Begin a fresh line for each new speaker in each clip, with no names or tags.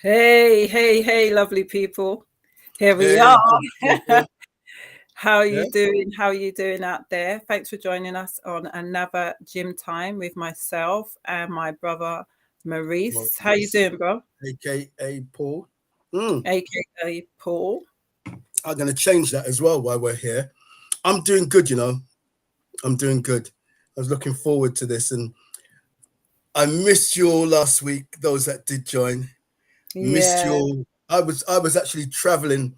Hey, hey, hey, lovely people. Here we
Hey,
are.
good people.
How are
Yeah,
you doing? How are you doing out there? Thanks for joining us on another gym time with myself and my brother Maurice. How you
Maurice,
doing, bro?
aka Paul. Mm,
AKA Paul.
I'm gonna change that as well while we're here. I'm doing good, you know. I'm doing good. I was looking forward to this, and I missed you all last week. Those that did join, missed you
Yeah.
all. I was actually traveling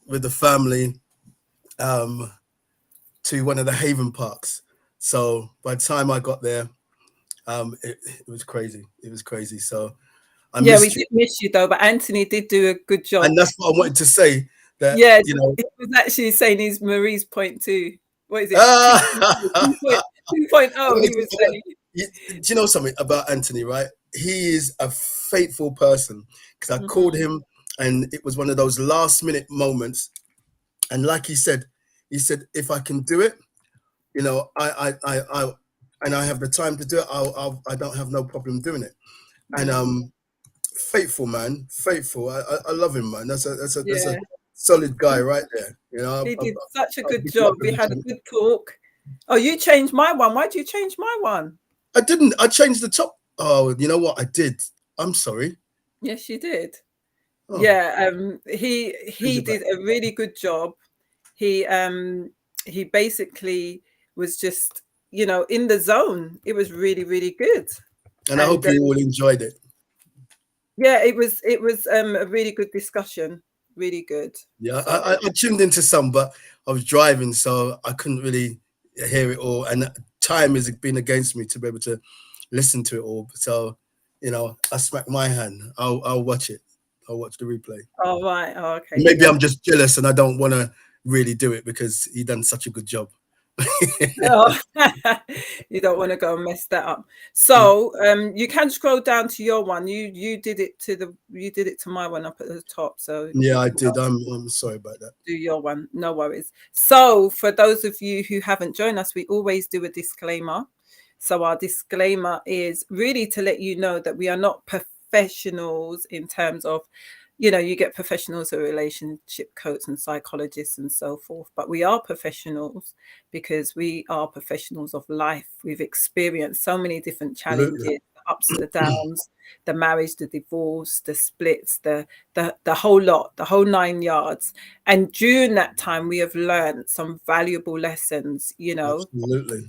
with the family um, to one of the Haven parks. So by the time I got there, it was crazy. It was crazy. So I
Yeah, we
missed you.
did miss you though, but Anthony did do a good
And
job.
that's what I wanted to say. That
Yeah,
you know,
he was actually saying he's Marie's point two. What is it?
ah,
2.0, he was saying.
do you know something about Anthony? Right, he is a faithful person because I called
Mhm.
him, and it was one of those last minute moments. And like he said, if I can do it, you know, and I have the time to do it, I don't have no problem doing it. And
Mm.
faithful man, faithful. I love him, man. That's a
Yeah.
solid guy right there. You know,
He did such a
I'll
good
give you up
job. We
every
had a
time.
good talk. Oh, you changed my one. Why did you change my one?
I didn't. I changed the top. Oh, you know what? I did. I'm sorry.
Yes, you did.
Oh,
Yeah,
change
he
it back.
did a really good job. He basically was just, in the zone. It was really, really good.
And I
And
hope you all enjoyed it.
yeah, it was a really good discussion. Really good.
Yeah,
So
I tuned into some, but I was driving, so I couldn't really hear it all. And time has been against me to be able to listen to it all. So, you know, I smacked my hand. I'll watch it. I'll watch the replay.
all right. Oh, okay,
Maybe
yeah.
I'm just jealous and I don't want to really do it because he done such a good job.
Oh, you don't want to go and mess that up. So, you can scroll down to your one. You did it to my one up at the top. So
Yeah,
you
I
can
did.
go
I'm sorry about that.
do your one. No worries. So, for those of you who haven't joined us, we always do a disclaimer. So, our disclaimer is really to let you know that we are not professionals in terms of, you get professionals who are relationship coaches and psychologists and so forth, but we are professionals because we are professionals of life. We've experienced so many different challenges,
Absolutely.
the ups, the downs, the marriage, the divorce, the splits, the whole lot, the whole 9 yards. And during that time, we have learned some valuable lessons.
Absolutely.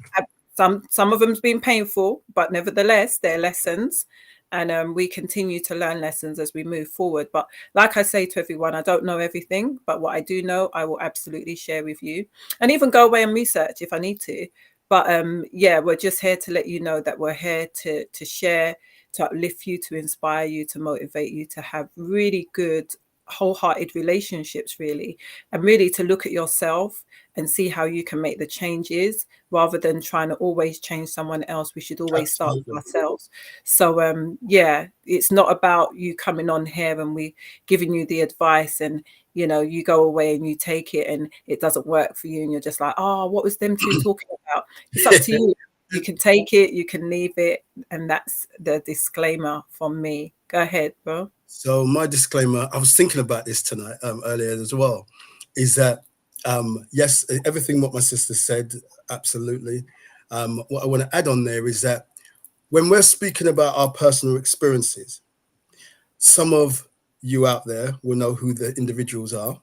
Some of them's been painful, but nevertheless, they're lessons. And we continue to learn lessons as we move forward. But like I say to everyone, I don't know everything, but what I do know, I will absolutely share with you, and even go away and research if I need to. But yeah, we're just here to let you know that we're here to share, to uplift you, to inspire you, to motivate you, to have really good wholehearted relationships, really, and really to look at yourself and see how you can make the changes rather than trying to always change someone else. We should always start with
Absolutely.
ourselves. So yeah, it's not about you coming on here and we giving you the advice, and you go away and you take it and it doesn't work for you and you're just like, oh, what was them two talking about? It's up to you. You can take it, you can leave it, and that's the disclaimer from me. Go ahead, bro.
So my disclaimer, I was thinking about this tonight, earlier as well, is that yes, everything what my sister said, absolutely. What I want to add on there is that when we're speaking about our personal experiences, some of you out there will know who the individuals are.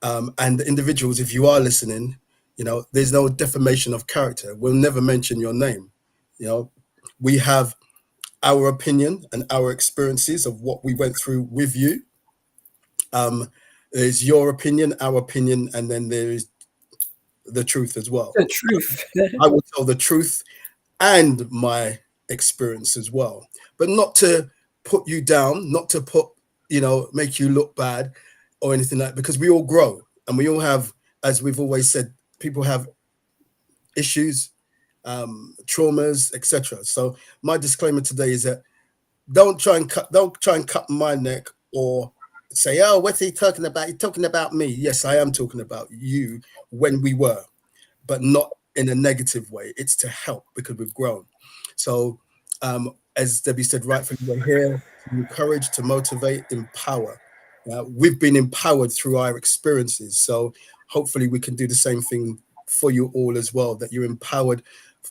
And the individuals, if you are listening, you know, there's no defamation of character. We'll never mention your name. You know, we have our opinion and our experiences of what we went through with you. There's your opinion, our opinion, and then there is the truth as well.
The truth.
I will tell the truth and my experience as well, but not to put you down, not to put, you know, make you look bad or anything like that, because we all grow and we all have, as we've always said, people have issues, traumas, etc. So my disclaimer today is that don't try and cut my neck or say, oh, what's he talking about? He's talking about me. Yes, I am talking about you when we were, but not in a negative way. It's to help because we've grown. So as Debbie said rightfully, we're here to encourage, to motivate, empower. We've been empowered through our experiences, so hopefully we can do the same thing for you all as well. That you're empowered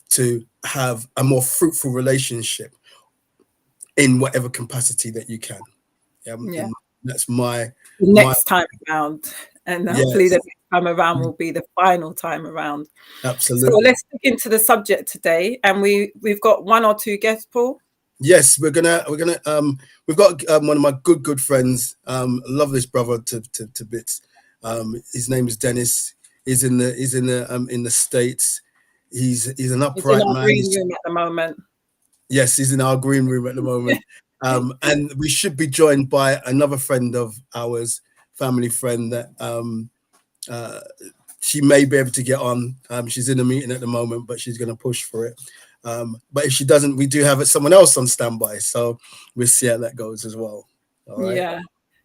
to have a more fruitful relationship in whatever capacity that you can.
Yeah.
And that's my
Next time around, and hopefully the
yes,
next time around will be the final time around. So
absolutely.
let's dig into the subject today, and we've got one or two guests, Paul.
Yes, we're gonna we've got one of my good friends. Love this brother to bits. His name is Dennis. He's in the States. He's an
It's in
upright
our
man.
green room at the moment.
Yes, he's in our green room at the moment. And we should be joined by another friend of ours, family friend that uh, she may be able to get on. She's in a meeting at the moment, but she's going to push for it. But if she doesn't, we do have someone else on standby. So we'll see how that goes as well. All right.
Yeah.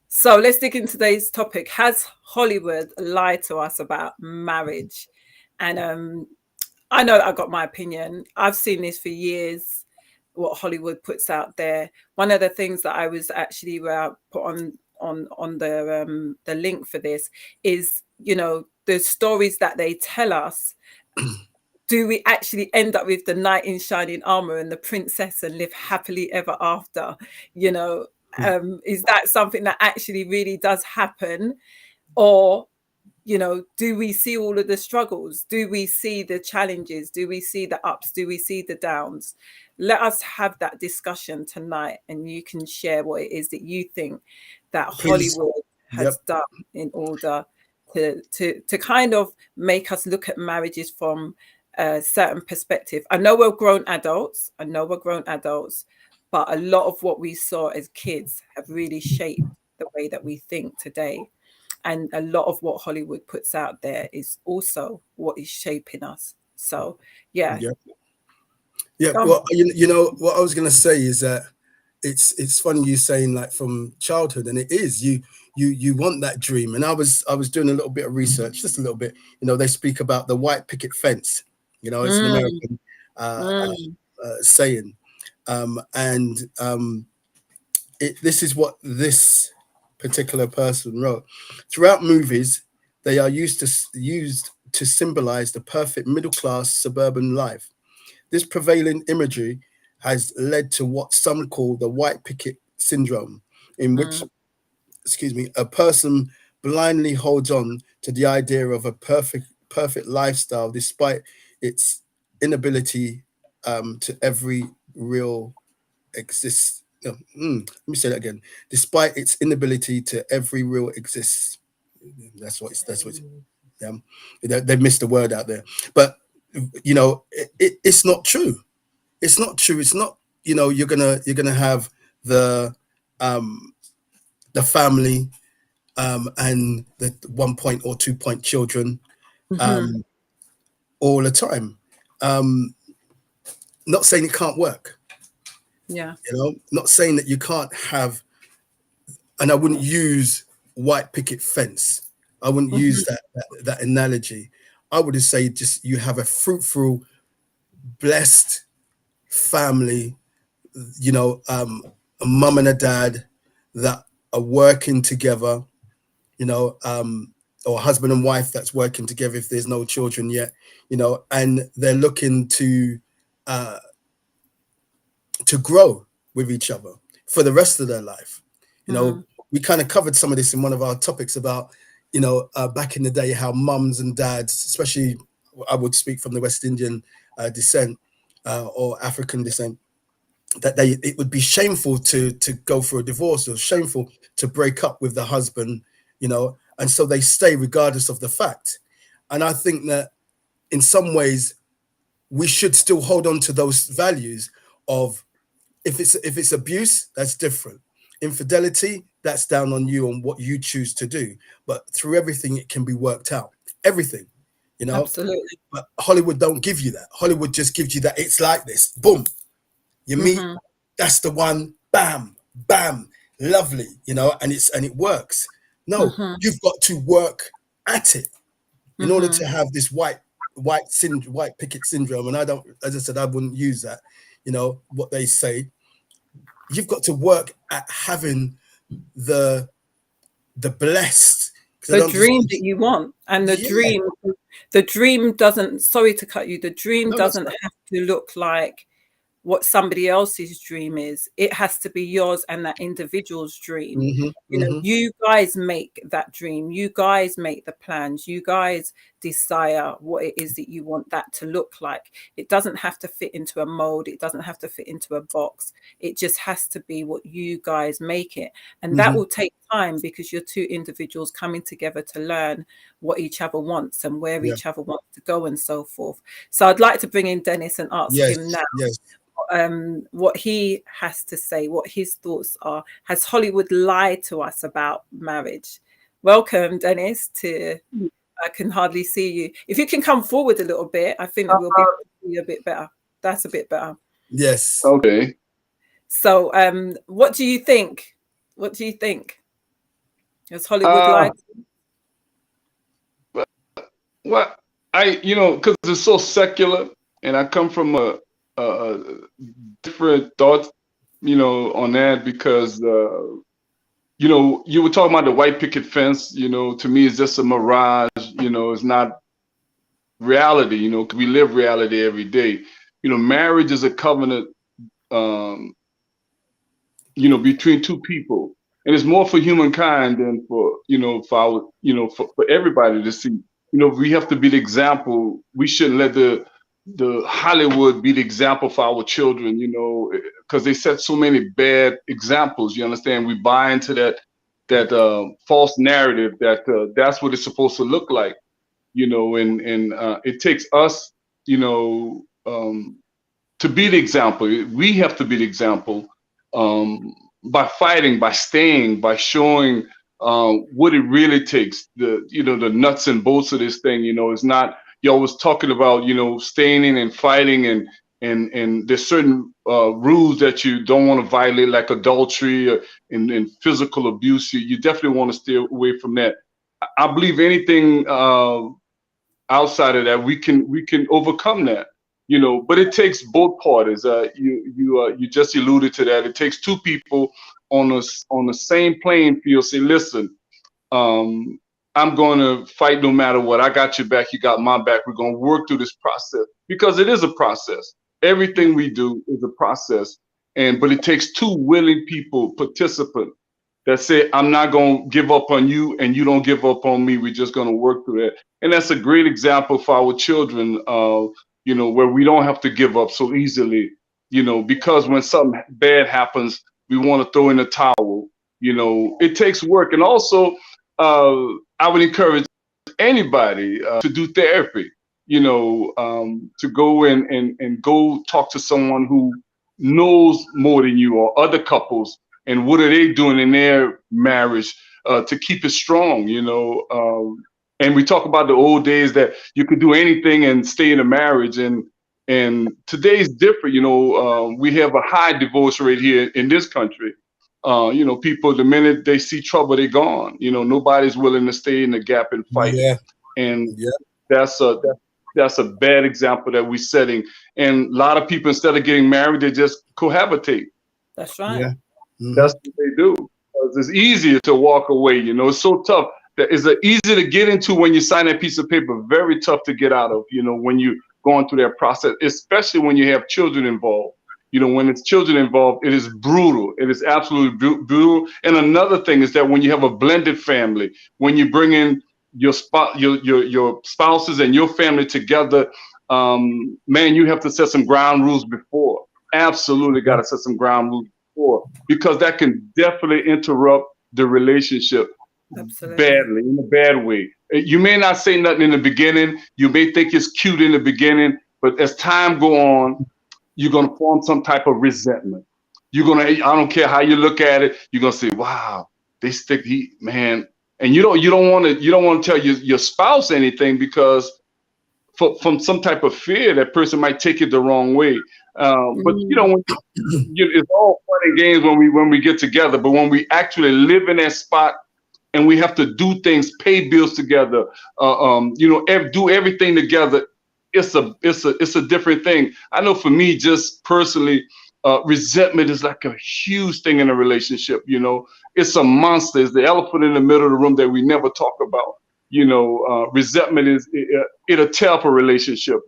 So let's dig into today's topic. Has Hollywood lied to us about marriage? And I know that I got my opinion. I've seen this for years, what Hollywood puts out there. One of the things that I was actually put on the link for this is, the stories that they tell us. Do we actually end up with the knight in shining armor and the princess and live happily ever after? You know, is that something that actually really does happen? Or, do we see all of the struggles? Do we see the challenges? Do we see the ups? Do we see the downs? Let us have that discussion tonight, and you can share what it is that you think that
Please.
Hollywood has
Yep.
done in order to kind of make us look at marriages from a certain perspective. I know we're grown adults. But a lot of what we saw as kids have really shaped the way that we think today. And a lot of what Hollywood puts out there is also what is shaping us. So, yeah,
Yep. Yeah.
come.
Well, you know what I was going to say is that it's funny you saying like from childhood, and it is you want that dream. And I was doing a little bit of research, just a little bit. They speak about the white picket fence. It's an
Mm,
American
mm,
saying, and this is what this particular person wrote. Throughout movies, they are used to symbolize the perfect middle class suburban life. This prevailing imagery has led to what some call the white picket syndrome, in which,
mm,
excuse me, a person blindly holds on to the idea of a perfect lifestyle despite its inability to every real exist. No, let me say that again. Despite its inability to every real exists. That's what. Yeah, they missed the word out there. But it's not true. It's not true. It's not. You're gonna have the um the family and the 1 point or 2 point children
mhm.
um all the time. Um, Not saying it can't work.
Yeah.
Not saying that you can't have, and I wouldn't use white picket fence. I wouldn't use
Mhm,
that analogy. I would just say just you have a fruitful, blessed family, a mum and a dad that are working together, you know, um, or husband and wife that's working together if there's no children yet, and they're looking uh, to grow with each other for the rest of their life. You know,
mm,
we kind of covered some of this in one of our topics about, back in the day, how mums and dads, especially I would speak from the West Indian descent or African descent, that it would be shameful to go for a divorce, or shameful to break up with the husband, and so they stay regardless of the fact. And I think that in some ways we should still hold on to those values of, if it's abuse, that's different. Infidelity, that's down on you on what you choose to do. But through everything, it can be worked out. Everything, you know.
absolutely.
But Hollywood don't give you that. Hollywood just gives you that. It's like this. Boom. You meet.
Mhm,
That's the one. Bam. Bam. Lovely. And it works. No,
mhm,
you've got to work at it in order
mhm,
to have this white picket syndrome. And I don't, as I said, I wouldn't use that. What they say. you've got to work at having the blessed, because I
The
don't just,
dream that you want, and
yeah,
the dream doesn't, sorry to cut you, the dream
no, that's
doesn't have to look like what somebody else's dream is. It has to be yours and that individual's dream.
right.
You know,
Hmm.
you guys make that dream. You guys make the plans. You guys desire what it is that you want that to look like. It doesn't have to fit into a mold. It doesn't have to fit into a box. It just has to be what you guys make it. And that
Hmm.
will take time because you're two individuals coming together to learn what each other wants and where
Yeah.
each other wants to go and so forth. So I'd like to bring in Dennis and ask him
Yes.
now
Yes.
what he has to say, what his thoughts are. Has Hollywood lied to us about marriage? Welcome, Dennis. To I can hardly see you. If you can come forward a little bit, I think that we'll be able to see you a bit better. That's a bit better.
Yes.
Okay.
So, what do you think? What do you think? Has Hollywood
Uh,
lied?
well, because it's so secular, and I come from a different thoughts, on that because, you were talking about the white picket fence. To me, it's just a mirage. It's not reality. 'Cause we live reality every day. Marriage is a covenant. Um, between two people. And it's more for humankind than for our, for everybody to see. We have to be the example. We shouldn't let the Hollywood be the example for our children, because they set so many bad examples. You understand? We buy into that false narrative that that's what it's supposed to look like, and it takes us, to be the example. We have to be the example, by fighting, by staying, by showing what it really takes. The nuts and bolts of this thing. It's not, you're always talking about staying in and fighting, and there's certain rules that you don't want to violate, like adultery, and physical abuse. You definitely want to stay away from that. I believe anything outside of that, we can overcome that. But it takes both parties. You just alluded to that. It takes two people on the same playing field. Say, listen, um, I'm going to fight no matter what. I got your back. You got my back. We're going to work through this process, because it is a process. Everything we do is a process, but it takes two willing people, participants, that say, I'm not going to give up on you and you don't give up on me. We're just going to work through that. And that's a great example for our children, where we don't have to give up so easily, because when something bad happens, we want to throw in the towel. It takes work. And also, I would encourage anybody to do therapy, to go and go talk to someone who knows more than you, or other couples, and what are they doing in their marriage to keep it strong, and we talk about the old days that you could do anything and stay in a marriage, and today's different. We have a high divorce rate here in this country. People, the minute they see trouble, they're gone. Nobody's willing to stay in the gap and fight,
Yeah.
and
Yeah.
that's a bad example that we're setting. And a lot of people, instead of getting married, they just cohabitate.
That's right.
Yeah. Hmm.
That's what they do. 'Cause it's easier to walk away. It's so tough. That is easy to get into when you sign that piece of paper. Very tough to get out of. When you going through that process, especially when you have children involved. When it's children involved, it is brutal. It is absolutely brutal. And another thing is that when you have a blended family, when you bring in your spouses and your family together, man, you have to set some ground rules before. Absolutely, got
Yeah.
to set some ground rules before, because that can definitely interrupt the relationship
Absolutely.
badly, in a bad way. You may not say nothing in the beginning. You may think it's cute in the beginning, but as time go on, you're gonna form some type of resentment. I don't care how you look at it, you're gonna say, wow, man. And you don't want to tell your spouse anything, because from some type of fear that person might take it the wrong way. But
Mm,
it's all fun and games when we get together, but when we actually live in that spot and we have to do things, pay bills together, do everything together, it's a different thing. I know for me, just personally, resentment is like a huge thing in a relationship. It's a monster. It's the elephant in the middle of the room that we never talk about. Resentment it'll tear up a relationship.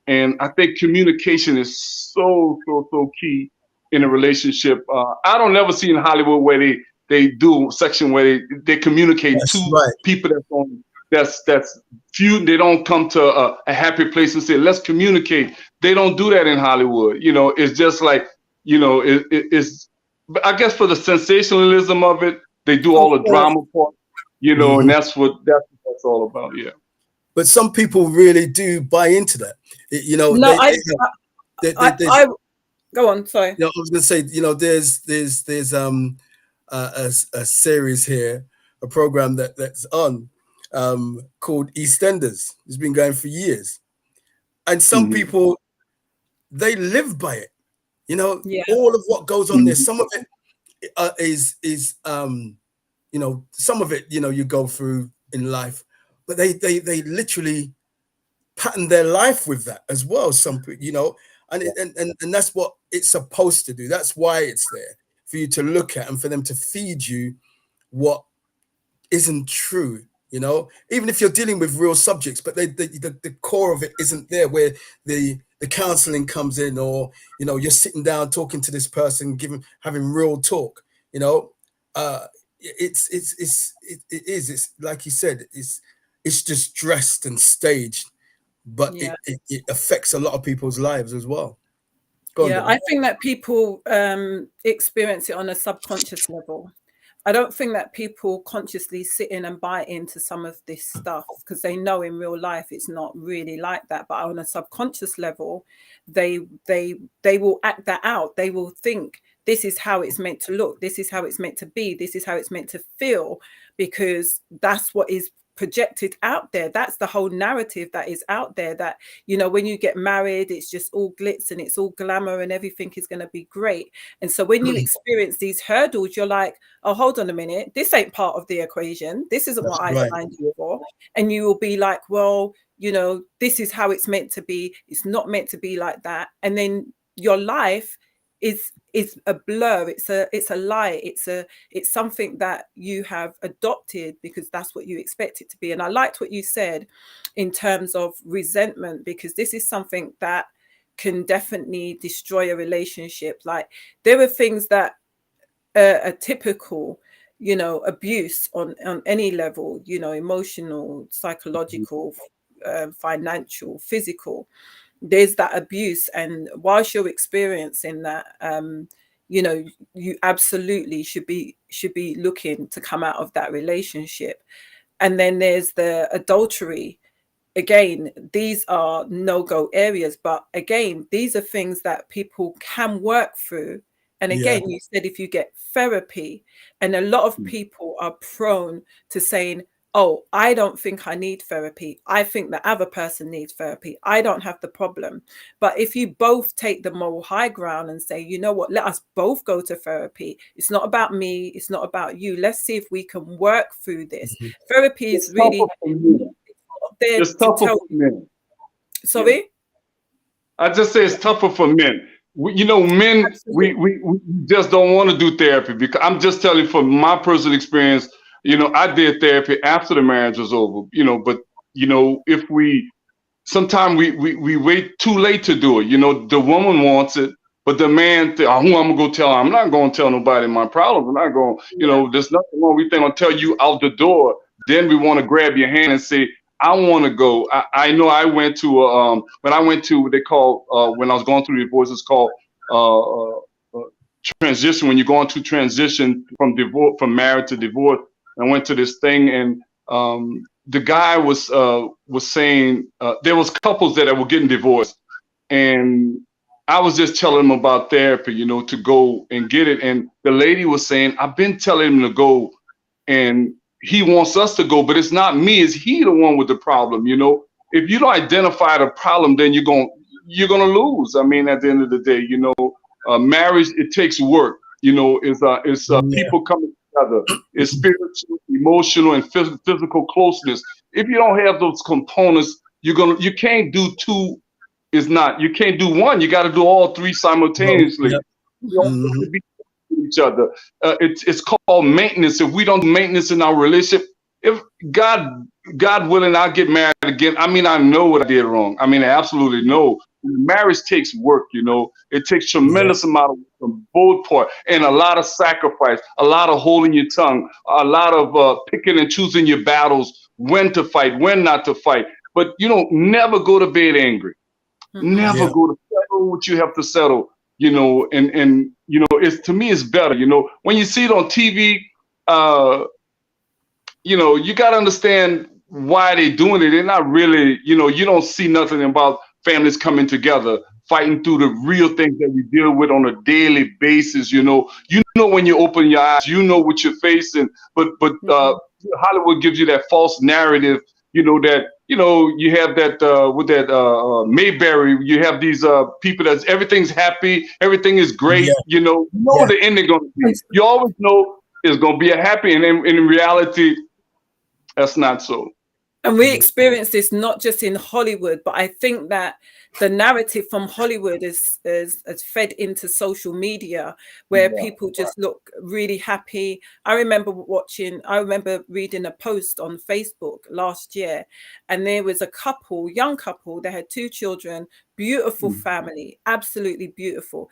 And I think communication is so key in a relationship. I don't ever see in Hollywood where they do a section where they communicate
That's
to
right.
people that's feud. They don't come to a happy place and say, let's communicate. They don't do that in Hollywood. It's just like, it's, I guess for the sensationalism of it, they do
Of
all the
course.
drama part,
Mhm.
and that's what that's all about. Yeah.
But some people really do buy into that.
No,
There's,
go on. Sorry.
I was going to say, there's a series here, a program that's on called EastEnders. It's been going for years, and some
Mm-hmm.
people, they live by it.
Yeah.
All of what goes on there.
Mm-hmm.
Some of it is some of it you go through in life, but they literally pattern their life with that as well. Some and that's what it's supposed to do. That's why it's there, for you to look at and for them to feed you what isn't true. Even if you're dealing with real subjects, but the core of it isn't there, where the counseling comes in, or you're sitting down talking to this person, having real talk. It's like you said, it's just dressed and staged, but
Yeah.
it affects a lot of people's lives as well. Go on,
Yeah,
Debbie.
I think that people experience it on a subconscious level. I don't think that people consciously sit in and buy into some of this stuff, because they know in real life it's not really like that. But on a subconscious level, they will act that out. They will think this is how it's meant to look. This is how it's meant to be. This is how it's meant to feel, because that's what is projected out there. That's the whole narrative that is out there, that when you get married, it's just all glitz and it's all glamour and everything is going to be great. And so when you experience these hurdles, you're like, oh, hold on a minute, this ain't part of the equation. This isn't
That's
what I
right.
signed you for. And you will be like, well, this is how it's meant to be. It's not meant to be like that. And then your life is a blur. It's a lie. It's something that you have adopted because that's what you expect it to be. And I liked what you said in terms of resentment, because this is something that can definitely destroy a relationship. Like, there are things that are typical, abuse on any level, emotional, psychological, financial, physical. There's that abuse, and whilst you're experiencing that, you absolutely should be looking to come out of that relationship. And then there's the adultery. Again, these are no-go areas, but again, these are things that people can work through. And
Yeah.
again, you said if you get therapy, and a lot of people are prone to saying, oh, I don't think I need therapy. I think the other person needs therapy. I don't have the problem. But if you both take the moral high ground and say, you know what, let us both go to therapy. It's not about me. It's not about you. Let's see if we can work through this.
Mhm.
Therapy is
It's
really
tougher for men.
there
It's
to
tougher
tell
for
you.
men.
Sorry?
I just say it's tougher for men. Men, we,
Absolutely.
we, we just don't want to do therapy, because I'm just telling you from my personal experience. I did therapy after the marriage was over, but, if sometimes we wait too late to do it. The woman wants it, but the man, who I'm going to go tell? I'm not going to tell nobody my problems. I'm not going,
Yeah.
there's nothing wrong. We think I'll tell you out the door. Then we want to grab your hand and say, I want to go. I know I went to, when I went to what they call, when I was going through the divorce, it's called transition. When you're going to transition from divorce, from marriage to divorce. I went to this thing, and the guy was saying there was couples that were getting divorced, and I was just telling him about therapy, to go and get it. And the lady was saying, I've been telling him to go, and he wants us to go, but it's not me. It's he the one with the problem. If you don't identify the problem, then you're gonna lose. I mean, at the end of the day, marriage, it takes work. It's
Yeah.
people coming together. It's spiritual, emotional, and physical closeness. If you don't have those components, you can't do two is not. You can't do one. You got to do all three
No,
simultaneously.
yeah.
You all have to be with each other. It's called maintenance. If we don't do maintenance in our relationship, if God willing, I'll get married again. I mean, I know what I did wrong. I mean, I absolutely know. Marriage takes work. It takes
Yeah.
tremendous amount of work from both parts, and a lot of sacrifice, a lot of holding your tongue, a lot of picking and choosing your battles, when to fight, when not to fight. But never go to bed angry. Never
Yeah.
go to settle what you have to settle. It's, to me, it's better. When you see it on TV, you got to understand why they're doing it. They're not really, you don't see nothing about families coming together, fighting through the real things that we deal with on a daily basis. When you open your eyes, what you're facing. But Hollywood gives you that false narrative, that, you have that, with that Mayberry, you have these people that's everything's happy, everything is great.
Yeah. Yeah.
The ending going to be. You always know it's going to be a happy, and in reality, that's not so.
And we experience this not just in Hollywood, but I think that the narrative from Hollywood is fed into social media, where people just look really happy. I remember reading a post on Facebook last year, and there was a young couple, they had 2 children, beautiful family, absolutely beautiful.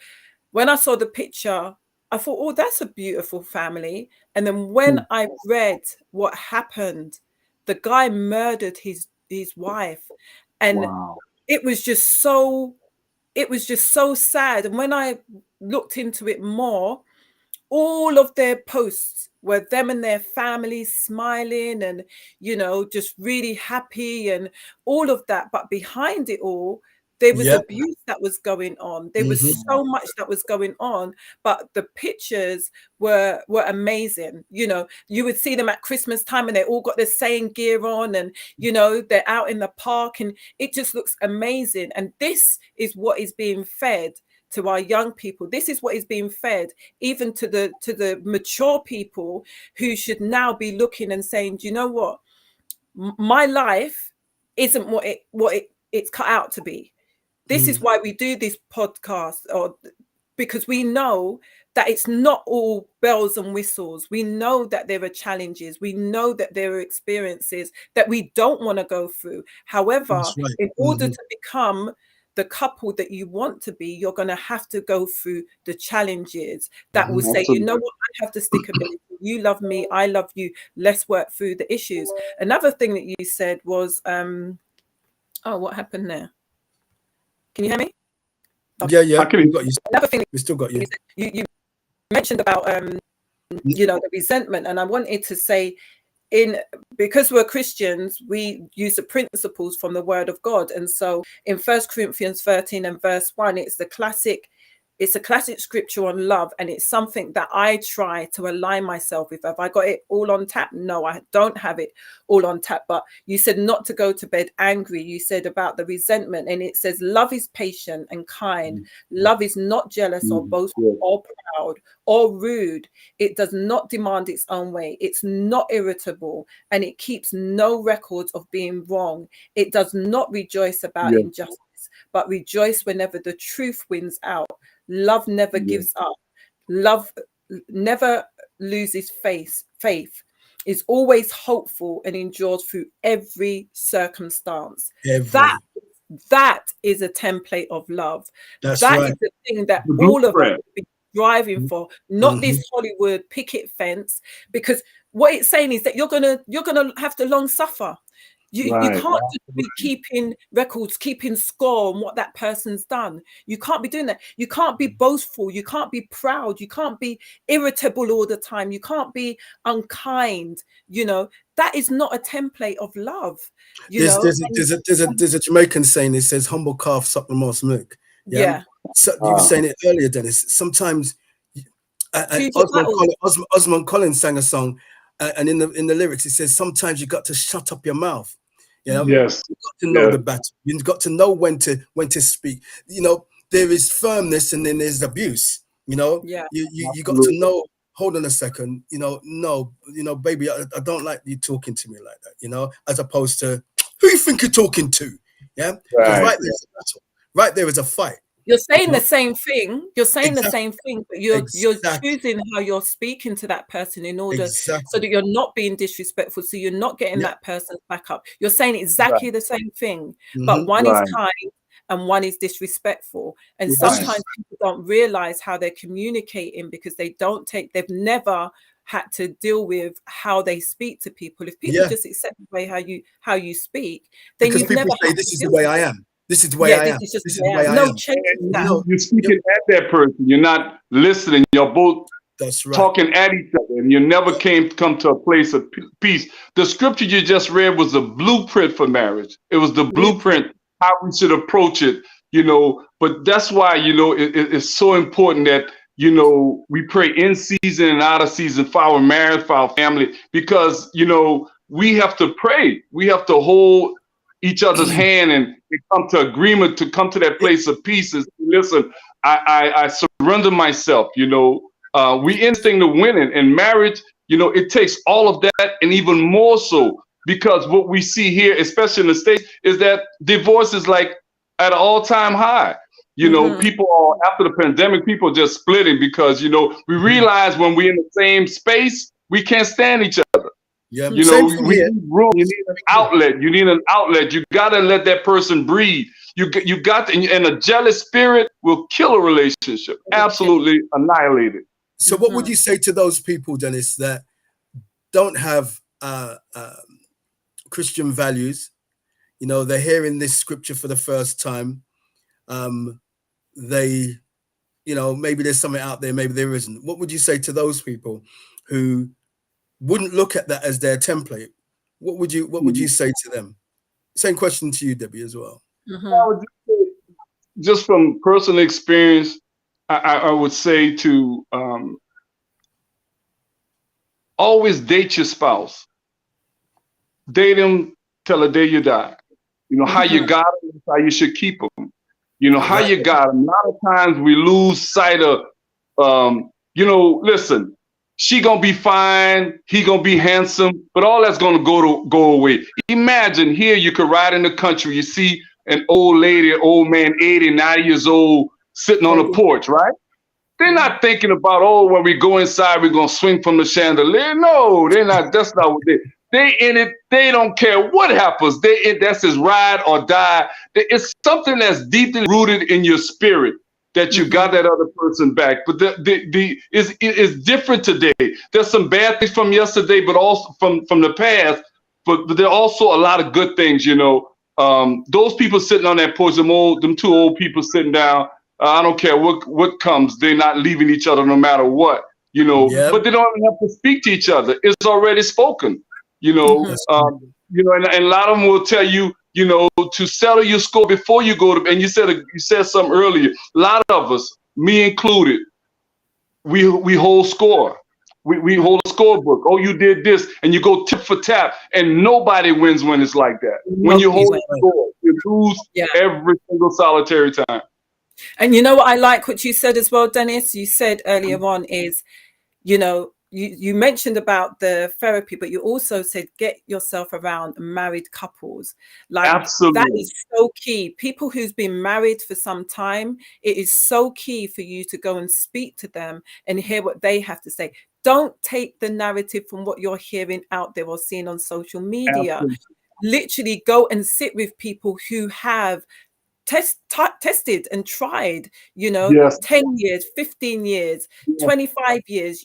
When I saw the picture, I thought, oh, that's a beautiful family. And then when I read what happened, the guy murdered his wife, and it was just so sad. And when I looked into it more, all of their posts were them and their families smiling and just really happy and all of that, but behind it all there was abuse that was going on. There was so much that was going on, but the pictures were amazing. You would see them at Christmas time and they all got their same gear on, and they're out in the park, and it just looks amazing. And this is what is being fed to our young people. This is what is being fed even to the mature people, who should now be looking and saying, do you know what, my life isn't what it's cut out to be. This is why we do this podcast, because we know that it's not all bells and whistles. We know that there are challenges. We know that there are experiences that we don't want to go through. However, in order to become the couple that you want to be, you're going to have to go through the challenges that will say, you know what, I have the stickability. You love me, I love you. Let's work through the issues. Another thing that you said was, what happened there? Can you hear me?
Yeah.
I can.
Another thing
we still got you.
You mentioned about the resentment, and I wanted to say, because we're Christians, we use the principles from the Word of God. And so in 1 Corinthians 13 and verse 1, it's a classic scripture on love, and it's something that I try to align myself with. Have I got it all on tap? No, I don't have it all on tap. But you said not to go to bed angry. You said about the resentment, and it says love is patient and kind. Love is not jealous or boastful or proud or rude. It does not demand its own way. It's not irritable, and it keeps no records of being wrong. It does not rejoice about injustice, but rejoice whenever the truth wins out. Love never gives up. Love never loses faith, is always hopeful, and endures through every circumstance. That is a template of love. That is the thing that all of us should be striving for, not this Hollywood picket fence, because what it's saying is that you're gonna have to long suffer. You can't just be keeping records, keeping score on what that person's done. You can't be doing that. You can't be boastful. You can't be proud. You can't be irritable all the time. You can't be unkind. That is not a template of love.
There's a Jamaican saying. It says, "Humble calf suck the most milk." Yeah. So you were saying it earlier, Dennis. Sometimes, Osmond Collins sang a song, and in the lyrics it says, "Sometimes you got to shut up your mouth." Yes. You've got to know the battle. You've got to know when to speak. There is firmness, and then there's abuse. You got to know. Hold on a second. No. Baby, I don't like you talking to me like that. As opposed to, who you think you're talking to? Yeah. Because there's a battle. right there is a fight.
You're saying
You know?
the same thing. You're saying the
Exactly.
same thing, but you're
Exactly.
choosing how you're speaking to that person in order so
Exactly.
that you're not being disrespectful. So you're not getting
Yeah.
that person's back up. You're saying exactly the same thing, but
Mhm.
one is
Right.
kind and one is disrespectful. And
Right.
sometimes people don't realize how they're communicating because they've never had to deal with how they speak to people. If people
Yeah.
just accept the way how you speak, then
Because
you've
people
never
say
had
this
to
is the
deal
way
with
I
it.
am. This is the way
Yeah,
I
this
am.
is just
This
the
is
way
the
I
way
am.
I
No
am.
change to
You
that.
know,
You're speaking at that person. You're not listening. You're both
that's right.
talking at each other, and you never come to a place of peace. The scripture you just read was a blueprint for marriage. It was the
Blueprint.
blueprint how we should approach it. But that's why it's so important that we pray in season and out of season for our marriage, for our family, because we have to pray. We have to hold each other's hand and come to agreement to come to that
Yeah.
place of peace. And listen, I surrender myself. We in this thing to win it. And marriage, it takes all of that and even more so, because what we see here, especially in the States, is that divorce is like at an all-time high. People are, after the pandemic, people are just splitting because, we realize when we're in the same space, we can't stand each other.
Yeah. Same thing
We
here.
need room. You need an outlet. You need an outlet. You got to let that person breathe. You got to, and a jealous spirit will kill a relationship. Absolutely annihilate it.
So what would you say to those people, Dennis, that don't have Christian values? They're hearing this scripture for the first time. They, maybe there's something out there, maybe there isn't. What would you say to those people who wouldn't look at that as their template? What would you say to them? Same question to you, Debbie, as well.
I would just from personal experience, I would say to always date your spouse. Date them till the day you die. How you got them is how you should keep them. How
Right.
you got them. A lot of times we lose sight of, listen, she gonna be fine, he gonna be handsome, but all that's gonna go away. Imagine here you could ride in the country, you see an old lady, old man, 80, 90 years old, sitting on a porch, right? They're not thinking about, oh, when we go inside, we're gonna swing from the chandelier. No, they're not. That's not what they in it. They don't care what happens. That's his ride or die. It's something that's deeply rooted in your spirit that you got that other person back. But it's different today. There's some bad things from yesterday, but also from the past. But there are also a lot of good things. Those people sitting on that porch, them two old people sitting down. I don't care what comes. They're not leaving each other no matter what.
Yep.
But they don't even have to speak to each other. It's already spoken. And a lot of them will tell you, to settle your score before you go to. And you said something earlier. A lot of us, me included, we hold score. We hold a scorebook. Oh, you did this, and you go tip for tap, and nobody wins when it's like that. When you hold a score, you lose every single solitary time.
And you know what I like what you said as well, Dennis? You said earlier on is, you mentioned about the therapy, but you also said get yourself around married couples. Like
Absolutely.
that is so key. People who's been married for some time, it is so key for you to go and speak to them and hear what they have to say. Don't take the narrative from what you're hearing out there or seeing on social media.
Absolutely.
Literally go and sit with people who have tested and tried,
Yes.
10 years, 15 years, 25 years,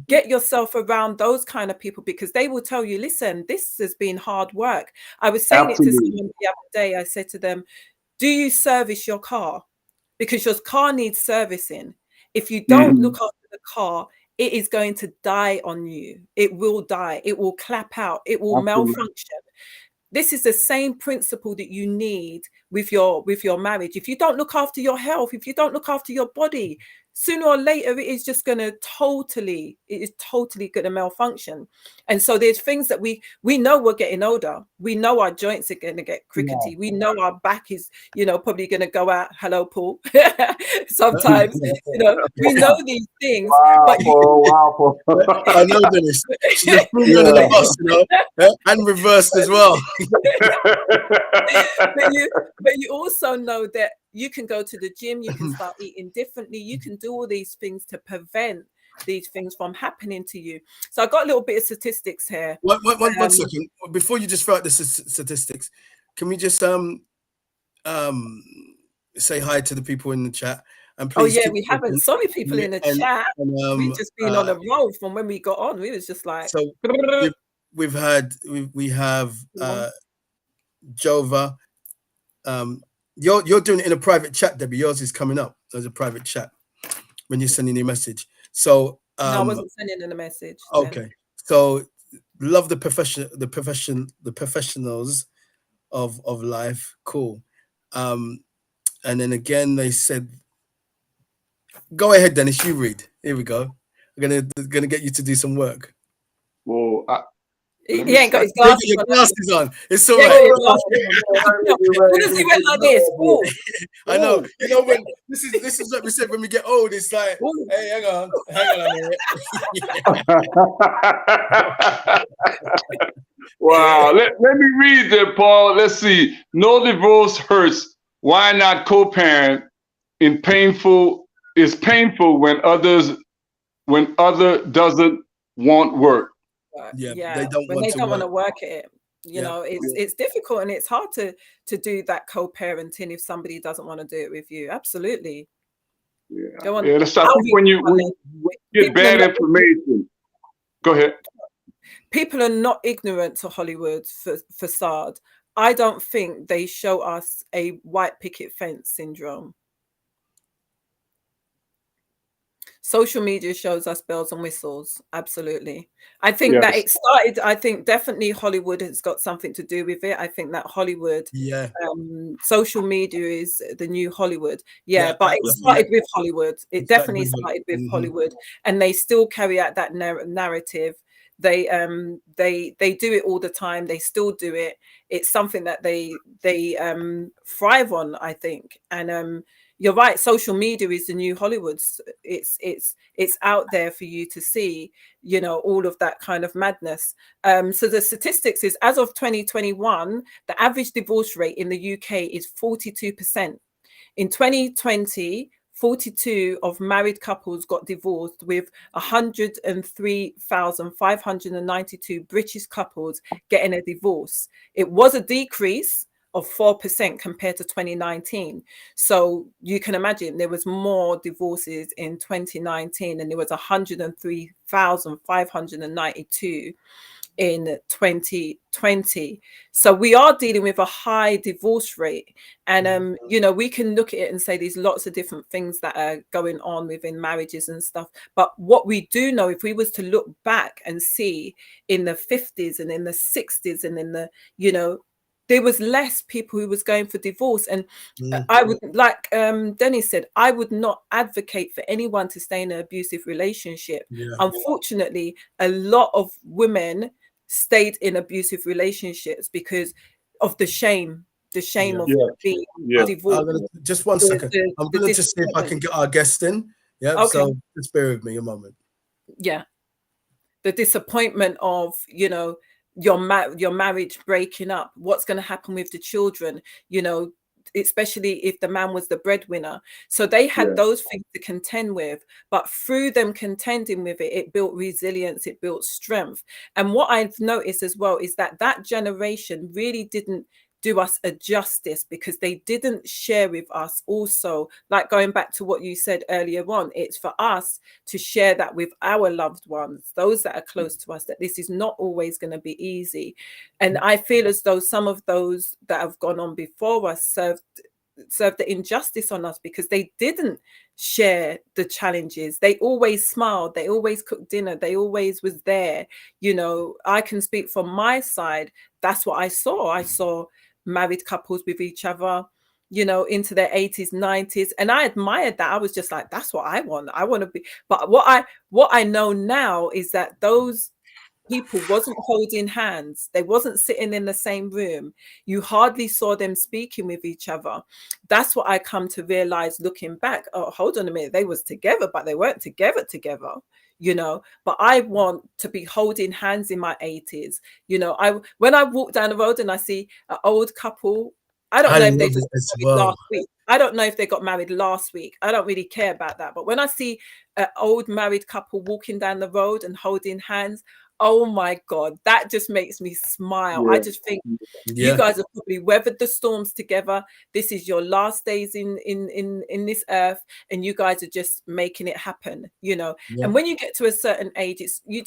get yourself around those kind of people, because they will tell you, listen, this has been hard work. I was saying it to someone the other day. I said to them, do you service your car? Because your car needs servicing. If you don't look after the car, it is going to die on you. It will die. It will clap out. It will malfunction. This is the same principle that you need with your marriage. If you don't look after your health, if you don't look after your body, sooner or later it is just going to totally going to malfunction. And so there's things that we know we're getting older. We know our joints are going to get crickety. Yeah. We know our back is, probably going to go out. Hello, Paul. Sometimes, we know these things.
Wow,
Paul. I know this. She's a free under the bus, and reversed as well.
but you also know that, You can go to the gym, you can start eating differently, you can do all these things to prevent these things from happening to you. So I got a little bit of statistics here.
One second before you just throw out the statistics. Can we just say hi to the people in the chat? And please,
oh yeah, we haven't. Sorry, people in the chat. We've just been on a roll from when we got on. We was just like.
So we have Jova. You're doing it in a private chat, Debbie. Yours is coming up as a private chat when you're sending your message. So
no, I wasn't sending in a message.
Okay,
then.
So love the professionals of life. Cool. And then again, they said, "Go ahead, Dennis. You read. Here we go. I'm gonna get you to do some work."
Well,
he ain't got his glasses
on. It's all right.
What does he wear like this? Ooh.
I know. You know, when this is what we said when we get old. It's like, hey, hang on a minute.
Wow. Let me read that, Paul. Let's see. No divorce hurts. Why not co-parent? Is painful when other doesn't want work.
Yeah,
they don't want to work at it. You know, it's difficult, and it's hard to do that co-parenting if somebody doesn't want to do it with you. Absolutely.
Let's stop when you get bad information. Go ahead.
People are not ignorant to Hollywood's facade. I don't think they show us a white picket fence syndrome. Social media shows us bells and whistles. Absolutely. I think that it started, I think definitely Hollywood has got something to do with it. I think that Hollywood, social media is the new Hollywood. But it started with Hollywood. It definitely started with Hollywood, and they still carry out that narrative. They do it all the time. They still do it. It's something that they thrive on, I think. And you're right. Social media is the new Hollywood. It's out there for you to see, you know, all of that kind of madness. So the statistics is, as of 2021, the average divorce rate in the UK is 42%. In 2020, 42 of married couples got divorced, with 103,592 British couples getting a divorce. It was a decrease of 4% compared to 2019. So you can imagine there was more divorces in 2019, and there was 103,592 in 2020. So we are dealing with a high divorce rate. And you know, we can look at it and say there's lots of different things that are going on within marriages and stuff. But what we do know, if we was to look back and see in the 50s and in the 60s and in the, you know, there was less people who was going for divorce. And I would, like Dennis said, I would not advocate for anyone to stay in an abusive relationship. Unfortunately, a lot of women stayed in abusive relationships because of the shame of being divorced.
Just one second. I'm going to just see if I can get our guest in. So just bear with me a moment.
The disappointment of, you know, your marriage breaking up. What's going to happen with the children, you know, especially if the man was the breadwinner. So they had those things to contend with, but through them contending with it, it built resilience, it built strength. And what I've noticed as well is that that generation really didn't do us a justice, because they didn't share with us also, like going back to what you said earlier on, it's for us to share that with our loved ones, those that are close to us, that this is not always going to be easy. And I feel as though some of those that have gone on before us served the injustice on us, because they didn't share the challenges. They always smiled, they always cooked dinner, they always was there. You know, I can speak from my side. That's what I saw married couples with each other, you know, into their 80s, 90s, and I admired that. I was just like, that's what I want to be. But what I know now is that those people wasn't holding hands, they wasn't sitting in the same room, you hardly saw them speaking with each other. That's what I come to realize looking back. Oh, hold on a minute, they was together, but they weren't together, you know. But I want to be holding hands in my 80s, you know. When I walk down the road and I see an old couple I don't
I
know if they
love
just
it as
got married
well.
last week. I don't know if they got married last week. I don't really care about that. But when I see an old married couple walking down the road and holding hands, oh my God, that just makes me smile. I
Yeah.
just think you
Yeah,
guys have probably weathered the storms together. This is your last days in this earth, and you guys are just making it happen, you know.
yeah.
And when you get to a certain age, it's you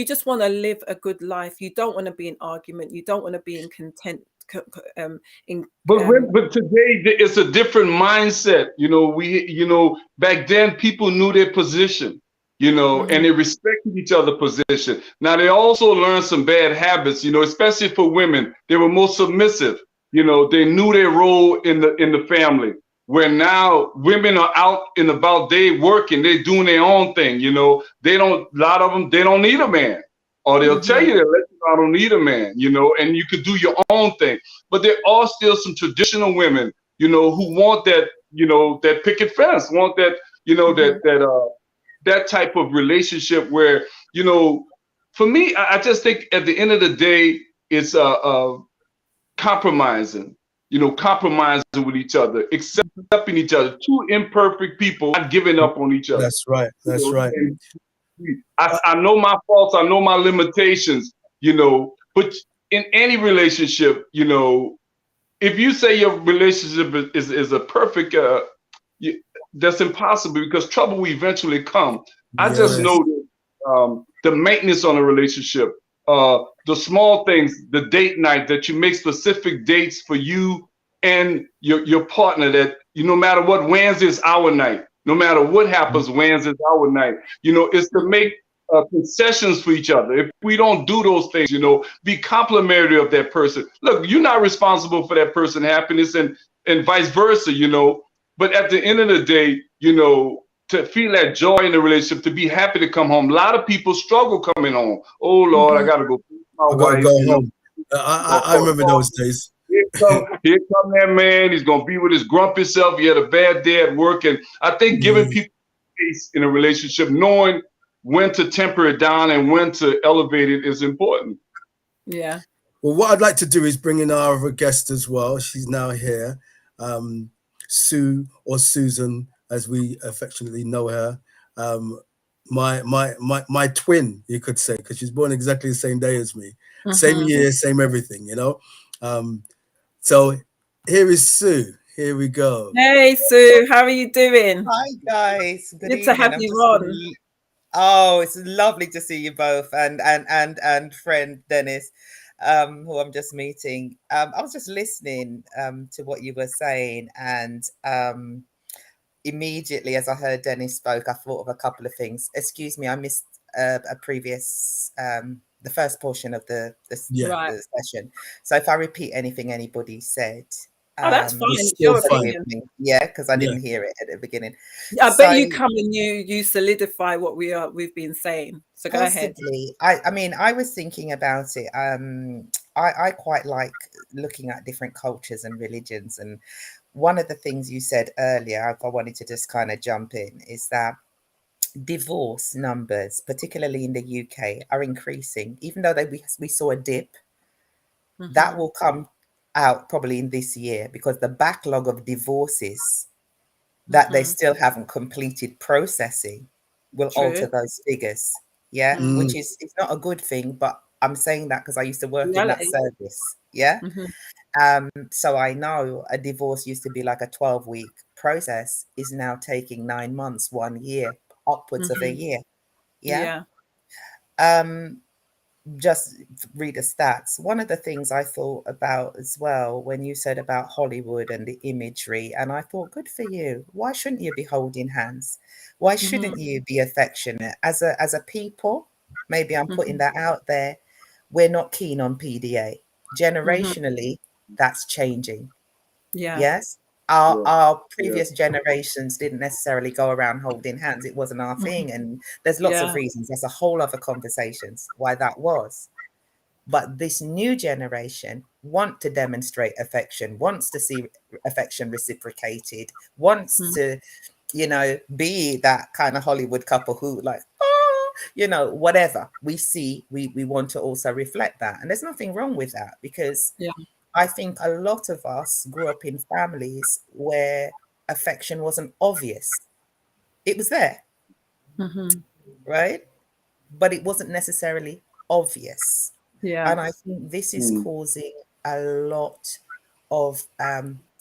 just want to live a good life. You don't want to be in argument. You don't want to be in content in
But today it's a different mindset. Back then people knew their position, and
mhm,
they respected each other's position. Now they also learned some bad habits, especially for women. They were more submissive. They knew their role in the family. Where now women are out and about, they working, they doing their own thing. They don't. A lot of them, they don't need a man, or they'll tell
mhm,
you that, "Let you know, I don't need a man," and you could do your own thing. But there are still some traditional women, who want that, that picket fence, want that,
mhm,
that type of relationship where, for me, I just think at the end of the day, it's compromising, compromising with each other, accepting each other. Two imperfect people not giving up on each other.
That's right. That's right.
And I know my faults, I know my limitations, but in any relationship, if you say your relationship is a perfect, you, that's impossible because trouble will eventually come. I just know
Yes.
that the maintenance on a relationship, the small things, the date night that you make specific dates for you and your partner. That no matter what, Wednesday is our night. No matter what happens, Wednesday is our night. It's to make concessions for each other. If we don't do those things, be complimentary of that person. Look, you're not responsible for that person's happiness, and vice versa. But at the end of the day, to feel that joy in the relationship, to be happy to come home. A lot of people struggle coming home. Oh Lord, I
mhm,
gotta go see my
I got to
wife.
go home.
Or,
I
or,
remember
or
those days.
here come that man. He's gonna be with his grumpy self. He had a bad day at work, and I think giving
Mm,
people space in a relationship, knowing when to temper it down and when to elevate it, is important.
yeah.
well, what I'd like to do is bring in our other guest as well. She's now here, um, Sue or Susan, as we affectionately know her. Um, my twin, you could say, because she's born exactly the same day as me, same
Mhm.
year, same everything. Um, so here is Sue. Here we go.
Hey Sue, how are you doing?
Hi guys, good
Good to have
evening.
you on.
Oh, it's lovely to see you both and friend Dennis, who I'm just meeting. I was just listening to what you were saying, and immediately as I heard Dennis spoke, I thought of a couple of things. Excuse me, I missed a previous the first portion of
Yeah,
Right.
the session. So if I repeat anything anybody said,
Oh, that's fine.
it's
It's
still
your
please
fine.
forgive
opinion.
me. Yeah, because I
Yeah.
didn't hear it at the beginning.
I bet
So
you come and you solidify what we've been saying. So go ahead.
possibly. I mean, I was thinking about it. I quite like looking at different cultures and religions. And one of the things you said earlier, if I wanted to just kind of jump in, is that divorce numbers, particularly in the UK, are increasing. Even though we saw a dip, that
Mhm,
will come out probably in this year because the backlog of divorces that they
mhm.
still haven't completed processing will alter
True.
those figures. Yeah,
Mm.
Mm,
which is it's not a good thing, but I'm saying that because I used to work in that
Reality.
service. Yeah.
Mhm,
So I know a divorce used to be like a 12-week process, is now taking 9 months, 1 year, upwards of a
mhm.
year. Yeah.
Yeah.
Um, just read the stats. One of the things I thought about as well when you said about Hollywood and the imagery, and I thought, good for you. Why shouldn't you be holding hands? Why
Mhm,
shouldn't you be affectionate? As a people, maybe I'm putting
mhm,
that out there. We're not keen on PDA.
mhm.
Generationally, that's changing.
Yeah.
Yes. Our
Yeah,
our
yeah.
previous generations didn't necessarily go around holding hands. It wasn't our
Mhm.
thing. And there's lots of
Yeah.
reasons. That's a whole other conversations why that was. But this new generation want to demonstrate affection, wants to see affection reciprocated, wants
Mm.
to, be that kind of Hollywood couple who like, oh, whatever we see, we want to also reflect that. And there's nothing wrong with that because
Yeah.
I think a lot of us grew up in families where affection wasn't obvious. It was there,
Mm-hmm.
right? But it wasn't necessarily obvious.
Yeah.
And I think this is causing a lot of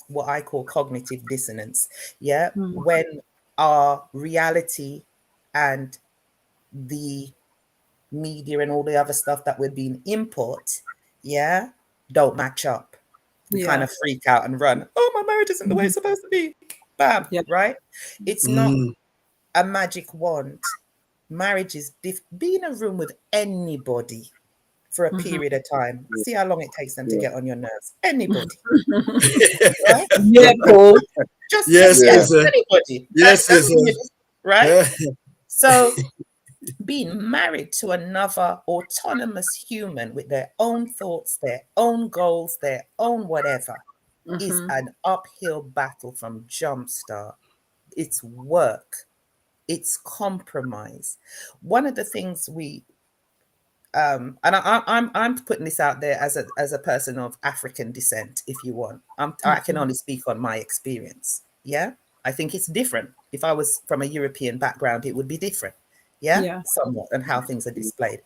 what I call cognitive dissonance. Yeah.
Mm.
When our reality and the media and all the other stuff that we're being input, yeah, don't match up. We kind
Yeah.
of freak out and run. Oh, my marriage isn't the way it's supposed to be. Bam,
Yeah.
right? It's not a magic wand. Marriage is be in a room with anybody for a
Mm-hmm.
period of time. See how long it takes them to
Yeah.
get on your nerves. Anybody, right?
Yeah, Paul.
Yes,
Yeah,
there's a
anybody.
yes,
That's
there's a
right.
yeah.
So being married to another autonomous human with their own thoughts, their own goals, their own whatever is
Mm-hmm.
an uphill battle from jumpstart. It's work. It's compromise. One of the things we and I'm putting this out there as a person of African descent, if you want. I can only speak on my experience. Yeah, I think it's different. If I was from a European background, it would be different. Yeah,
Yeah.
somewhat, and how things are displayed.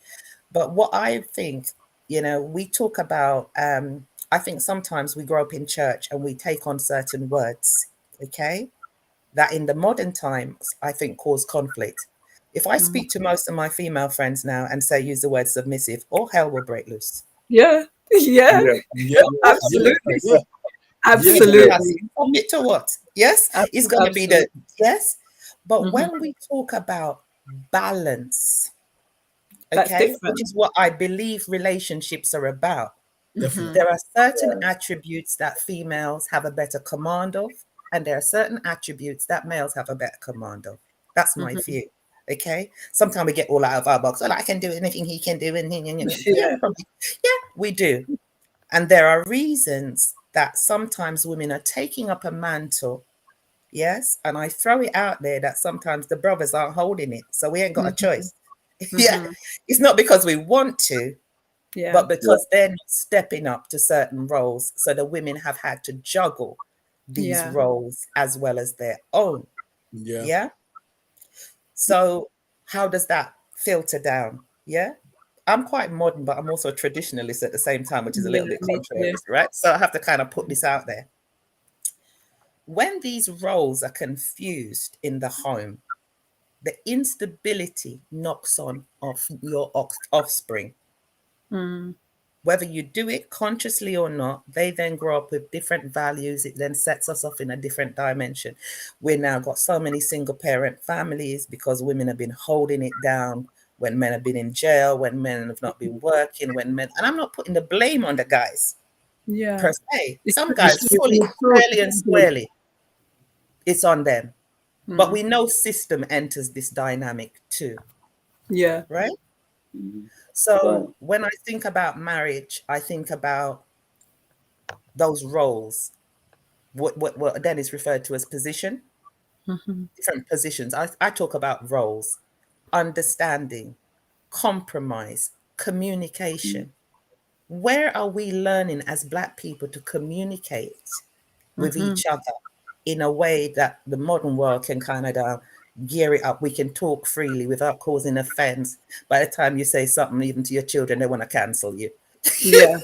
But what I think, we talk about. I think sometimes we grow up in church and we take on certain words. Okay, that in the modern times, I think cause conflict. If I
Mm-hmm.
speak to most of my female friends now and say use the word submissive, all hell will break loose.
Yeah. Yeah.
Yeah.
Yeah, yeah,
Absolutely.
yeah, yeah.
Absolutely.
Submit to what? Yes, it's going to be
Absolutely.
the yes. But
Mm-hmm.
when we talk about balance,
That's
okay,
different.
which is what I believe relationships are about,
Mm-hmm.
there are certain attributes that females have a better command of, and there are certain attributes that males have a better command of. That's my
Mm-hmm.
view. Okay. Sometimes we get all out of our box. Well, I can do anything he can do, and
Yeah.
yeah, we do. And there are reasons that sometimes women are taking up a mantle. Yes. And I throw it out there that sometimes the brothers aren't holding it. So we ain't got a
Mm-hmm.
choice. Yeah. It's not because we want to,
Yeah.
but because they're not stepping up to certain roles. So the women have had to juggle these
Yeah.
roles as well as their own.
Yeah.
Yeah. So how does that filter down? Yeah. I'm quite modern, but I'm also a traditionalist at the same time, which is a
Yeah.
little bit
Me
contrary,
too.
right? So I have to kind of put this out there. When these roles are confused in the home, the instability knocks on off your offspring.
Mm.
Whether you do it consciously or not, they then grow up with different values. It then sets us off in a different dimension. We now got so many single parent families because women have been holding it down when men have been in jail, when men have not been working, and I'm not putting the blame on the guys
Yeah.
per se.
It's
Some guys fully, fairly and squarely, it's on them. But we know system enters this dynamic too,
Yeah.
right?
Mm-hmm.
So when I think about marriage, I think about those roles, what then is referred to as position,
Mm-hmm.
different positions. I talk about roles, understanding, compromise, communication. Where are we learning as Black people to communicate with
Mm-hmm.
each other in a way that the modern world can kind of gear it up? We can talk freely without causing offense. By the time you say something even to your children, they want to cancel you.
Yeah.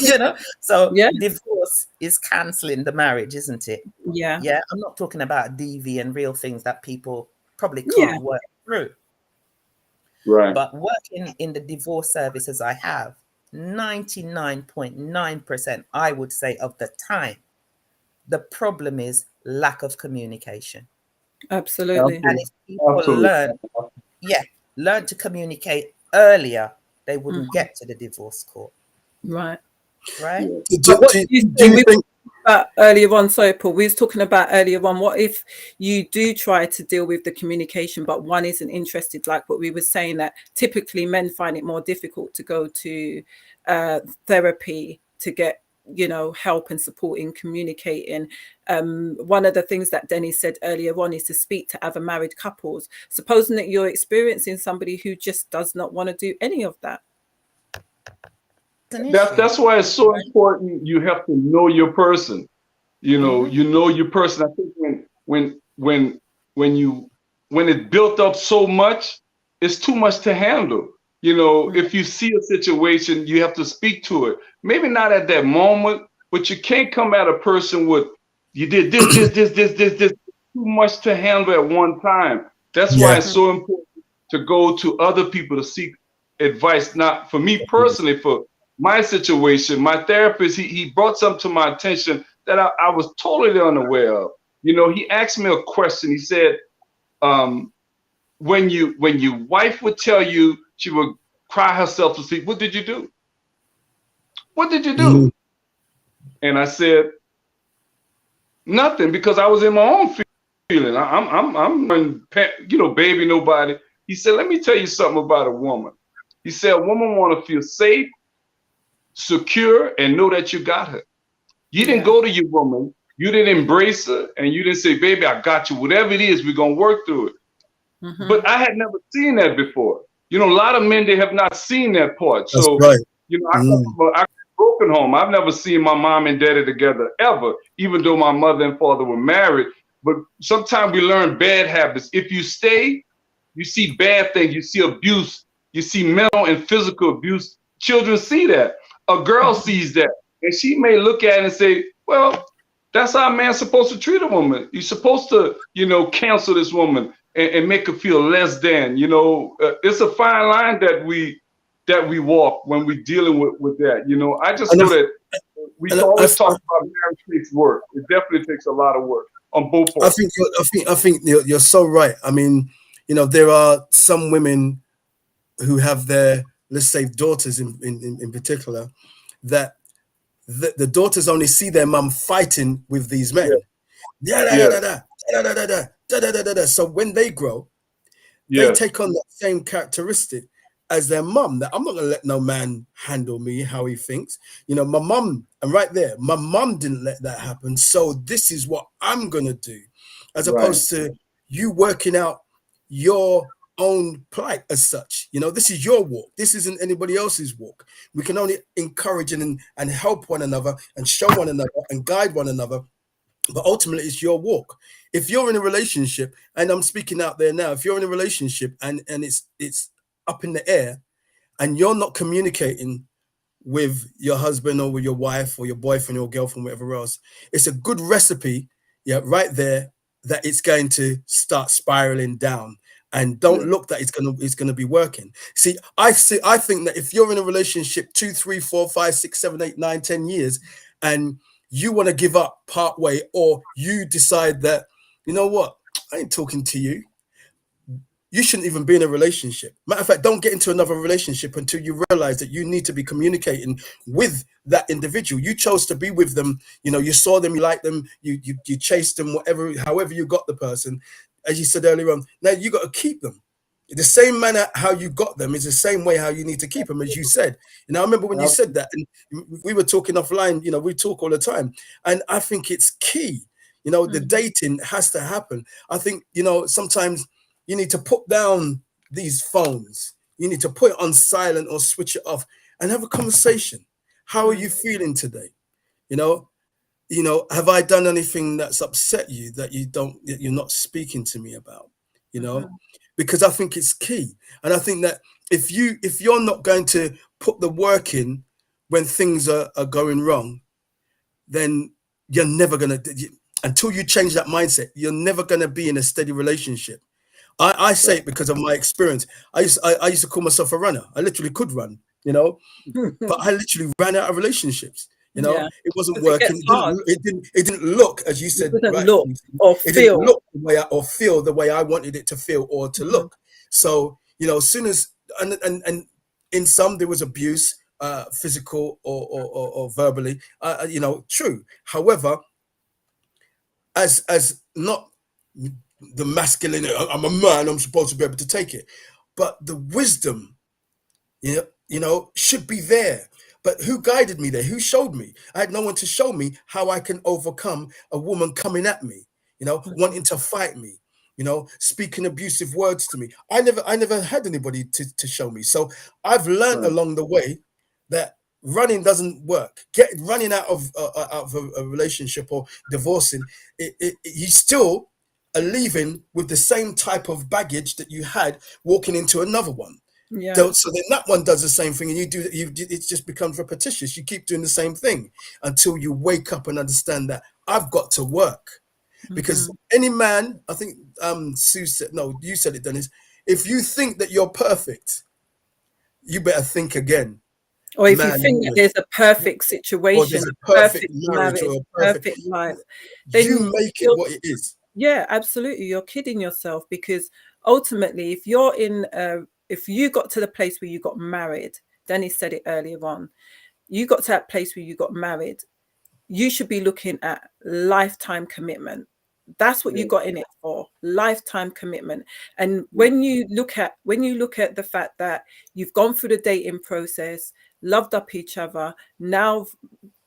you know. So
Yeah.
divorce is canceling the marriage, isn't it?
Yeah.
Yeah. I'm not talking about DV and real things that people probably
Yeah.
can't work through.
Right.
But working in the divorce service as I have, 99.9%, I would say, of the time, the problem is lack of communication.
Absolutely.
And if people learn to communicate earlier, they wouldn't get to the divorce court.
Right.
Right?
But what
Do
you
you think?
about earlier on, sorry, Paul, we was talking about earlier on, what if you do try to deal with the communication, but one isn't interested, like what we were saying, that typically men find it more difficult to go to therapy to get help and support in communicating. One of the things that Denny said earlier on is to speak to other married couples, supposing that you're experiencing somebody who just does not want to do any of that.
It's an issue.
That's why it's so important. You have to know your person. You know your person. I think when you when it's built up so much, it's too much to handle. If you see a situation, you have to speak to it. Maybe not at that moment, but you can't come at a person with you did this. Too much to handle at one time. That's why
Yeah.
it's so important to go to other people to seek advice. Not for me personally, for my situation, my therapist, he brought something to my attention that I was totally unaware of. He asked me a question. He said, when your wife would tell you she would cry herself to sleep, what did you do? What did you do? And I said, nothing, because I was in my own feeling. I'm baby nobody. He said, let me tell you something about a woman. He said, a woman want to feel safe, secure, and know that you got her. You didn't go to your woman, you didn't embrace her, and you didn't say, baby, I got you. Whatever it is, we're going to work through it. But I had never seen that before. A lot of men, they have not seen that part.
That's
So,
right.
I come from a broken home. I've never seen my mom and daddy together ever, even though my mother and father were married. But sometimes we learn bad habits. If you stay, you see bad things. You see abuse. You see mental and physical abuse. Children see that. A girl sees that. And she may look at it and say, well, that's how a man's supposed to treat a woman. You're supposed to, cancel this woman and make her feel less than. It's a fine line that we walk when we're dealing with that. I just know that we always talk about marriage takes work. It definitely takes a lot of work on both parts.
I think you're so right. I mean, there are some women who have their, let's say, daughters in particular, that the daughters only see their mum fighting with these men. So when they grow, they take on that same characteristic as their mum. That I'm not gonna let no man handle me how he thinks. My mum, and right there, my mum didn't let that happen. So this is what I'm gonna do, as opposed to you working out your own plight as such. This is your walk. This isn't anybody else's walk. We can only encourage and help one another and show one another and guide one another. But ultimately, it's your walk. If you're in a relationship, and I'm speaking out there now, if you're in a relationship and it's up in the air and you're not communicating with your husband or with your wife or your boyfriend or girlfriend, whatever else, it's a good recipe, right there, that it's going to start spiraling down. And don't look that it's gonna be working. I think that if you're in a relationship 2, 3, 4, 5, 6, 7, 8, 9, 10 years, and you want to give up part way, or you decide that, you know what, I ain't talking to you, you shouldn't even be in a relationship. Matter of fact, don't get into another relationship until you realize that you need to be communicating with that individual. You chose to be with them. You saw them, you liked them, you chased them, however you got the person. As you said earlier on, now you got to keep them. The same manner how you got them is the same way how you need to keep them, as you said. I remember when you said that, and we were talking offline, we talk all the time. And I think it's key. The dating has to happen. I think, sometimes you need to put down these phones. You need to put it on silent or switch it off and have a conversation. How are you feeling today? Have I done anything that's upset you that you're not speaking to me about? Because I think it's key. And I think that if you're not going to put the work in when things are going wrong, then you're never going to, until you change that mindset, you're never going to be in a steady relationship. I say it because of my experience. I used to call myself a runner. I literally could run, but I literally ran out of relationships. It wasn't working. It didn't look, as you said, right? It didn't look the way or feel the way I wanted it to feel or to look. So, as soon as and in some there was abuse, physical or verbally, true. However, as not the masculine, I'm a man, I'm supposed to be able to take it, but the wisdom, should be there. But who guided me there? Who showed me? I had no one to show me how I can overcome a woman coming at me, wanting to fight me, speaking abusive words to me. I never had anybody to show me. So I've learned along the way that running doesn't work. Running out of a relationship or divorcing, you still are leaving with the same type of baggage that you had walking into another one.
Yeah.
So then that one does the same thing, and it just becomes repetitious. You keep doing the same thing until you wake up and understand that I've got to work. Because any man, I think Sue said, no, you said it, Dennis. If you think that you're perfect, you better think again,
Or if you
man,
think that there's a perfect
or
situation,
there's a
a
perfect
perfect
marriage
marriage,
or a perfect.
perfect life,
You
then
make it
you're,
what it is.
yeah, absolutely, you're kidding yourself. Because ultimately, if you're in, if you got to the place where you got married, Dennis said it earlier on, you got to that place where you got married, you should be looking at lifetime commitment. That's what you
Yeah.
got in it for, lifetime commitment. And
Yeah.
when you look at the fact that you've gone through the dating process, loved up each other, now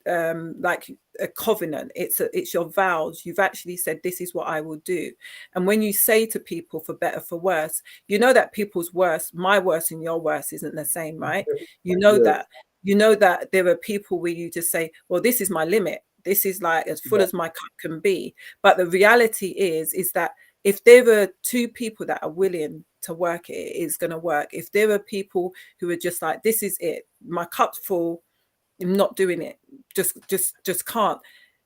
like a covenant, it's your vows, you've actually said this is what I will do. And when you say to people, for better for worse, you know that people's worst, my worst and your worst isn't the same, right? You know
Yes.
that there are people where you just say, well, this is my limit, this is like as full
Yeah.
as my cup can be. But the reality is that if there are two people that are willing to work it, it is going to work. If there are people who are just like, this is it, my cup's full, I'm not doing it, just can't.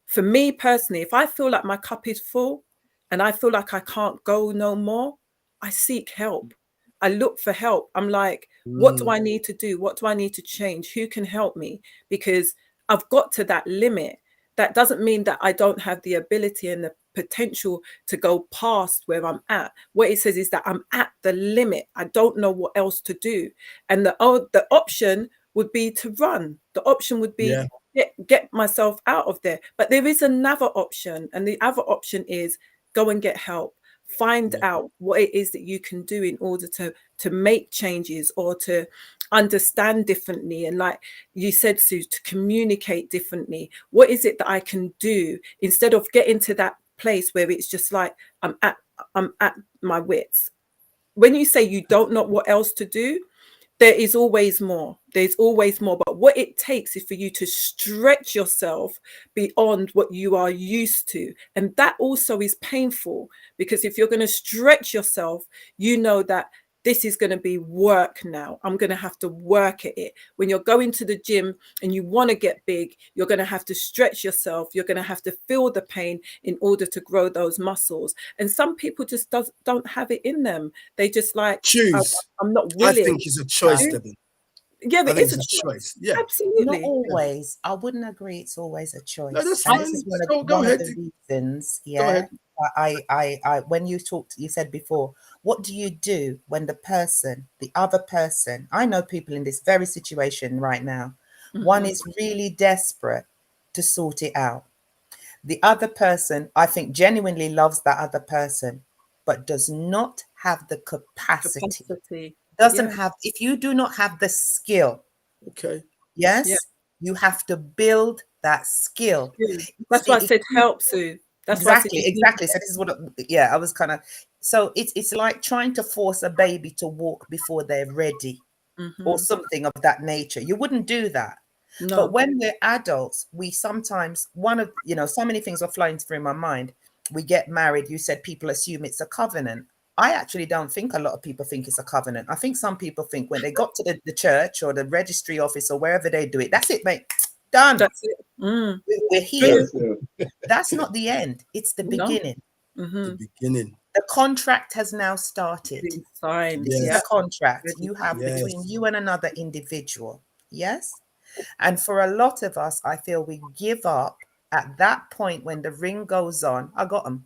For me personally, if I feel like my cup is full and I feel like I can't go no more, I seek help. I look for help. I'm like, what do
Mm,
I need to do? What do I need to change? Who can help me? Because I've got to that limit. That doesn't mean that I don't have the ability and the potential to go past where I'm at. What it says is that I'm at the limit. I don't know what else to do. And the option would be to run. The option would be
yeah,
get myself out of there. But there is another option, and the other option is go and get help. Find
yeah.
out what it is that you can do in order to make changes or to understand differently. And like you said, Sue, to communicate differently. What is it that I can do instead of getting to that place where it's just like I'm at my wits? When you say you don't know what else to do, there is always more. There's always more. But what it takes is for you to stretch yourself beyond what you are used to. And that also is painful, because if you're going to stretch yourself, you know that this is going to be work now. I'm going to have to work at it. When you're going to the gym and you want to get big, you're going to have to stretch yourself. You're going to have to feel the pain in order to grow those muscles. And some people just don't have it in them. They just like,
Choose.
I'm not
I
willing.
think it's a choice,
Um,
Debbie.
Yeah,
I
it
think
is
it's
a
a
choice.
choice. Yeah,
Not
Absolutely.
yeah.
always. I wouldn't agree it's always a
No,
choice.
that's
And this
fine.
is
Go
one of
ahead.
the reasons,
Go
yeah.
ahead.
I when you talked, you said before, what do you do when the other person, I know people in this very situation right now, one is really desperate to sort it out. The other person, I think, genuinely loves that other person, but does not have the capacity,
Capacity.
doesn't
Yeah.
have, if you do not have the skill,
Okay.
Yeah.
yes, you have to build that skill.
Good.
It's,
That's why I said help, Sue. That's why I said
exactly,
you need
exactly. So this is what, yeah, I was kind of, so it's like trying to force a baby to walk before they're ready or something of that nature. You wouldn't do that. But
no.
when we're adults, we sometimes, one of, so many things are flowing through my mind. We get married. You said people assume it's a covenant. I actually don't think a lot of people think it's a covenant. I think some people think when they got to the church or the registry office or wherever they do it, that's it, mate. Done.
That's it.
We're here.
True.
Yes. Yeah.
That's not the end. It's the
No.
beginning.
The beginning.
The contract has now started.
Being signed.
This is
Yeah.
a
Yes.
contract
Ready.
you have between
Yes.
you and another individual. Yes. And for a lot of us, I feel we give up at that point when the ring goes on. I got them.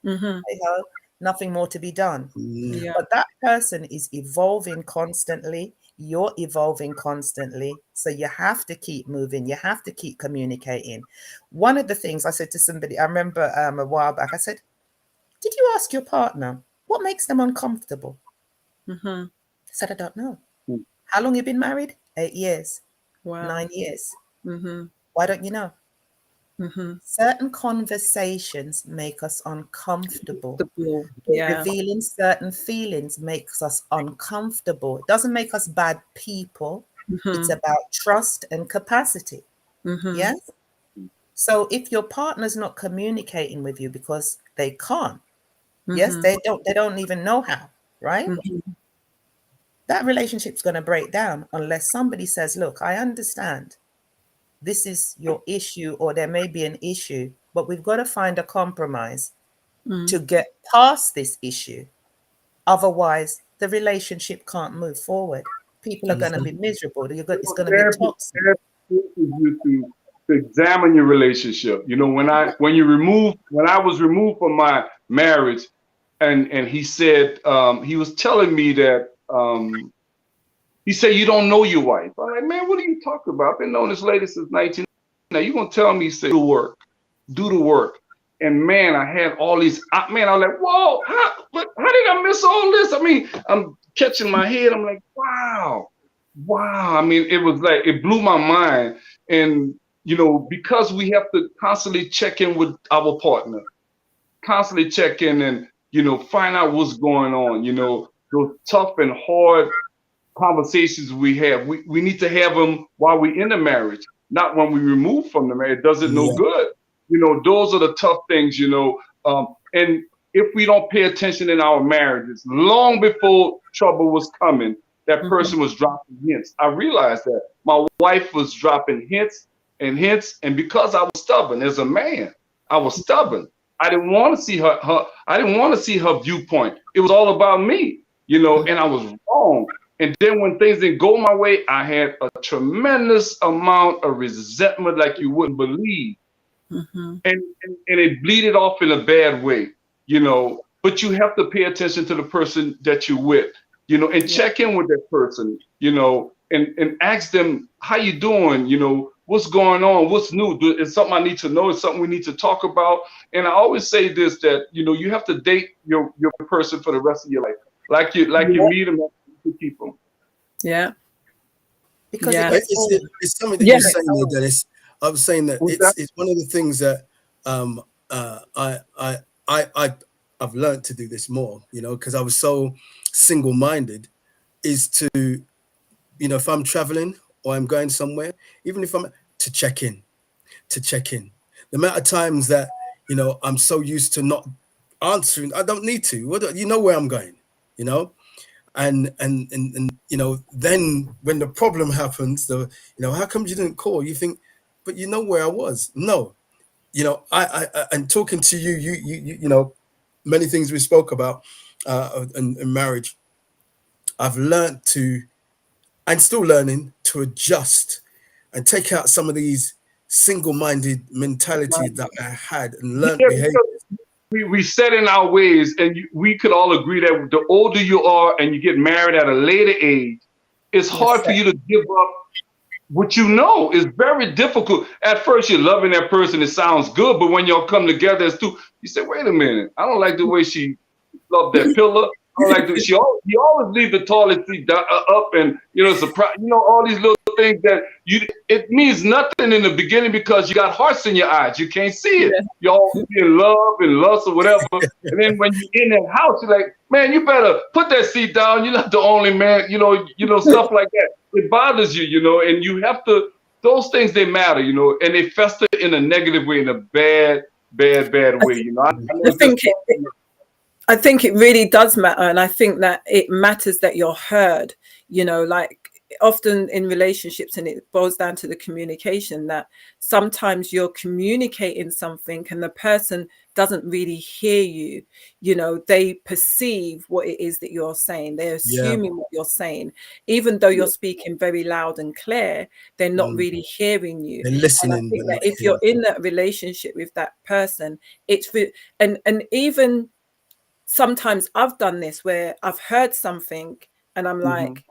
Hey ho, nothing more to be done.
Mm,
Yeah.
But that person is evolving constantly. You're evolving constantly. So you have to keep moving. You have to keep communicating. One of the things I said to somebody, I remember a while back, I said, did you ask your partner what makes them uncomfortable?
Mm-hmm.
I said, I don't know.
Mm.
How long you been married? 8 years,
Wow.
9 years.
Mm-hmm.
Why don't you know?
Mm-hmm.
Certain conversations make us uncomfortable.
The ball. Yeah.
Revealing certain feelings makes us uncomfortable. It doesn't make us bad people. It's about trust and capacity. Yes. So if your partner's not communicating with you because they can't, yes, they don't even know how, right? That relationship's going to break down unless somebody says, look, I understand this is your issue, or there may be an issue, but we've got to find a compromise to get past this issue. Otherwise, the relationship can't move forward. People are going to be miserable. It's going to be toxic.
That forces you to examine your relationship. You know, when I was removed from my marriage, and he said, he was telling me that, he said, you don't know your wife. I'm like, man, what are you talking about? I've been knowing this lady since 19. Now you're gonna tell me, say, do the work. And man, I had all these. Man, I was like, whoa, how did I miss all this? I mean, I'm catching my head. I'm like, wow. I mean, it was like, it blew my mind. And you know, because we have to constantly check in with our partner, constantly check in, and you know, find out what's going on. You know, those tough and hard conversations we have, we need to have them while we're in the marriage, not when we remove from the marriage. It does it no good. You know, those are the tough things, you know. And if we don't pay attention in our marriages, long before trouble was coming, that person was dropping hints. I realized that my wife was dropping hints, and because I was stubborn as a man, I was stubborn. I didn't want to see I didn't want to see her viewpoint. It was all about me, you know, and I was wrong. And then when things didn't go my way, I had a tremendous amount of resentment like you wouldn't believe. And it bleeded off in a bad way, you know. But you have to pay attention to the person that you're with, you know, and check in with that person, you know, and ask them, how you doing? You know, what's going on? What's new? Is something I need to know? Is something we need to talk about? And I always say this, that, you know, you have to date your person for the rest of your life. Like you meet them, to keep them.
Yeah.
Because
it's something that you're saying there, Dennis. I was saying that it's one of the things that I've learned to do this more, you know, because I was so single-minded, is to, you know, if I'm traveling or I'm going somewhere, even if I'm to check in. The amount of times that, you know, I'm so used to not answering, I don't need to. You know where I'm going, you know. And you know, then when the problem happens, you know, how come you didn't call? You think, but you know where I was. No, you know, I and talking to you know, many things we spoke about in marriage. I've learned to, and still learning to adjust and take out some of these single-minded mentalities that I had and learned behavior.
We set in our ways, and we could all agree that the older you are and you get married at a later age, it's hard for you to give up what you know. Is very difficult. At first, you're loving that person, it sounds good, but when y'all come together as two, you say, wait a minute, I don't like the way she loved that pillow. I don't like the she always leave the toilet seat up, and you know, surprise, you know, all these little things that it means nothing in the beginning because you got hearts in your eyes. You can't see it. You all be in love and lust or whatever. And then when you're in that house, you're like, man, you better put that seat down. You're not the only man, you know, stuff like that. It bothers you, you know, and you have to, those things, they matter, you know, and they fester in a negative way, in a bad way, you know.
I think it really does matter. And I think that it matters that you're heard, you know, like often in relationships, and it boils down to the communication, that sometimes you're communicating something and the person doesn't really hear you. You know, they perceive what it is that you're saying. They're assuming what you're saying. Even though you're speaking very loud and clear, they're not really hearing you.
They're listening.
And I think that if you're in that relationship with that person, it's and even sometimes I've done this where I've heard something and I'm like,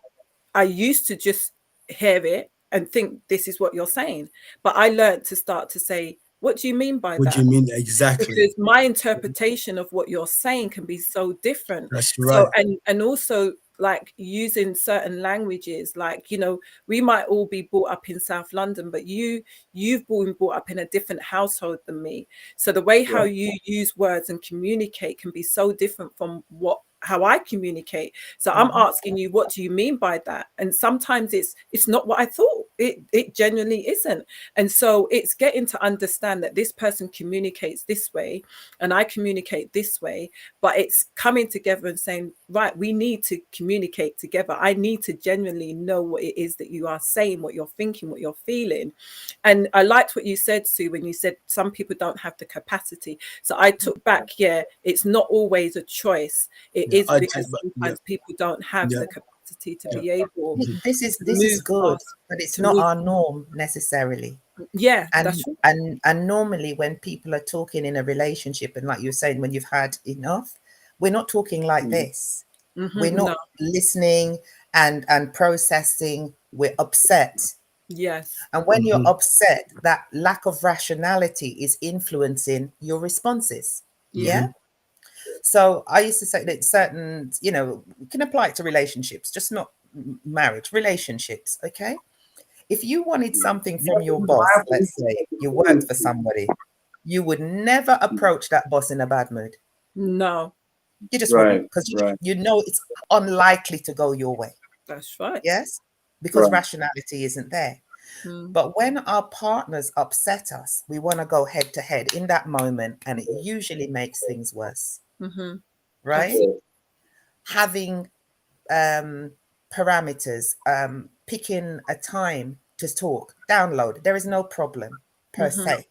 I used to just hear it and think this is what you're saying. But I learned to start to say, what do you mean by that?
What do you mean exactly?
Because my interpretation of what you're saying can be so different.
That's right.
So, and also like using certain languages, like, you know, we might all be brought up in South London, but you've been brought up in a different household than me. So the way how you use words and communicate can be so different from how I communicate. So I'm asking you, what do you mean by that? And sometimes it's not what I thought. It genuinely isn't. And so it's getting to understand that this person communicates this way and I communicate this way, but it's coming together and saying, right, we need to communicate together. I need to genuinely know what it is that you are saying, what you're thinking, what you're feeling. And I liked what you said, Sue, when you said some people don't have the capacity. So I took back, it's not always a choice. It is because sometimes people don't have the capacity to be able.
This is good, but it's not our norm necessarily.
Yeah,
and
that's true.
and normally when people are talking in a relationship, and like you're saying, when you've had enough, we're not talking like this. We're not listening and processing. We're upset.
Yes.
And when you're upset, that lack of rationality is influencing your responses. Yeah. So I used to say that certain, you can apply it to relationships, just not marriage, relationships. Okay. If you wanted something from your boss, let's say you worked for somebody, you would never approach that boss in a bad mood.
No.
You just wouldn't, because you know it's unlikely to go your way.
That's right.
Yes. Because rationality isn't there. But when our partners upset us, we want to go head to head in that moment, and it usually makes things worse. Right? Absolutely. Having parameters, picking a time to talk, download, there is no problem per se.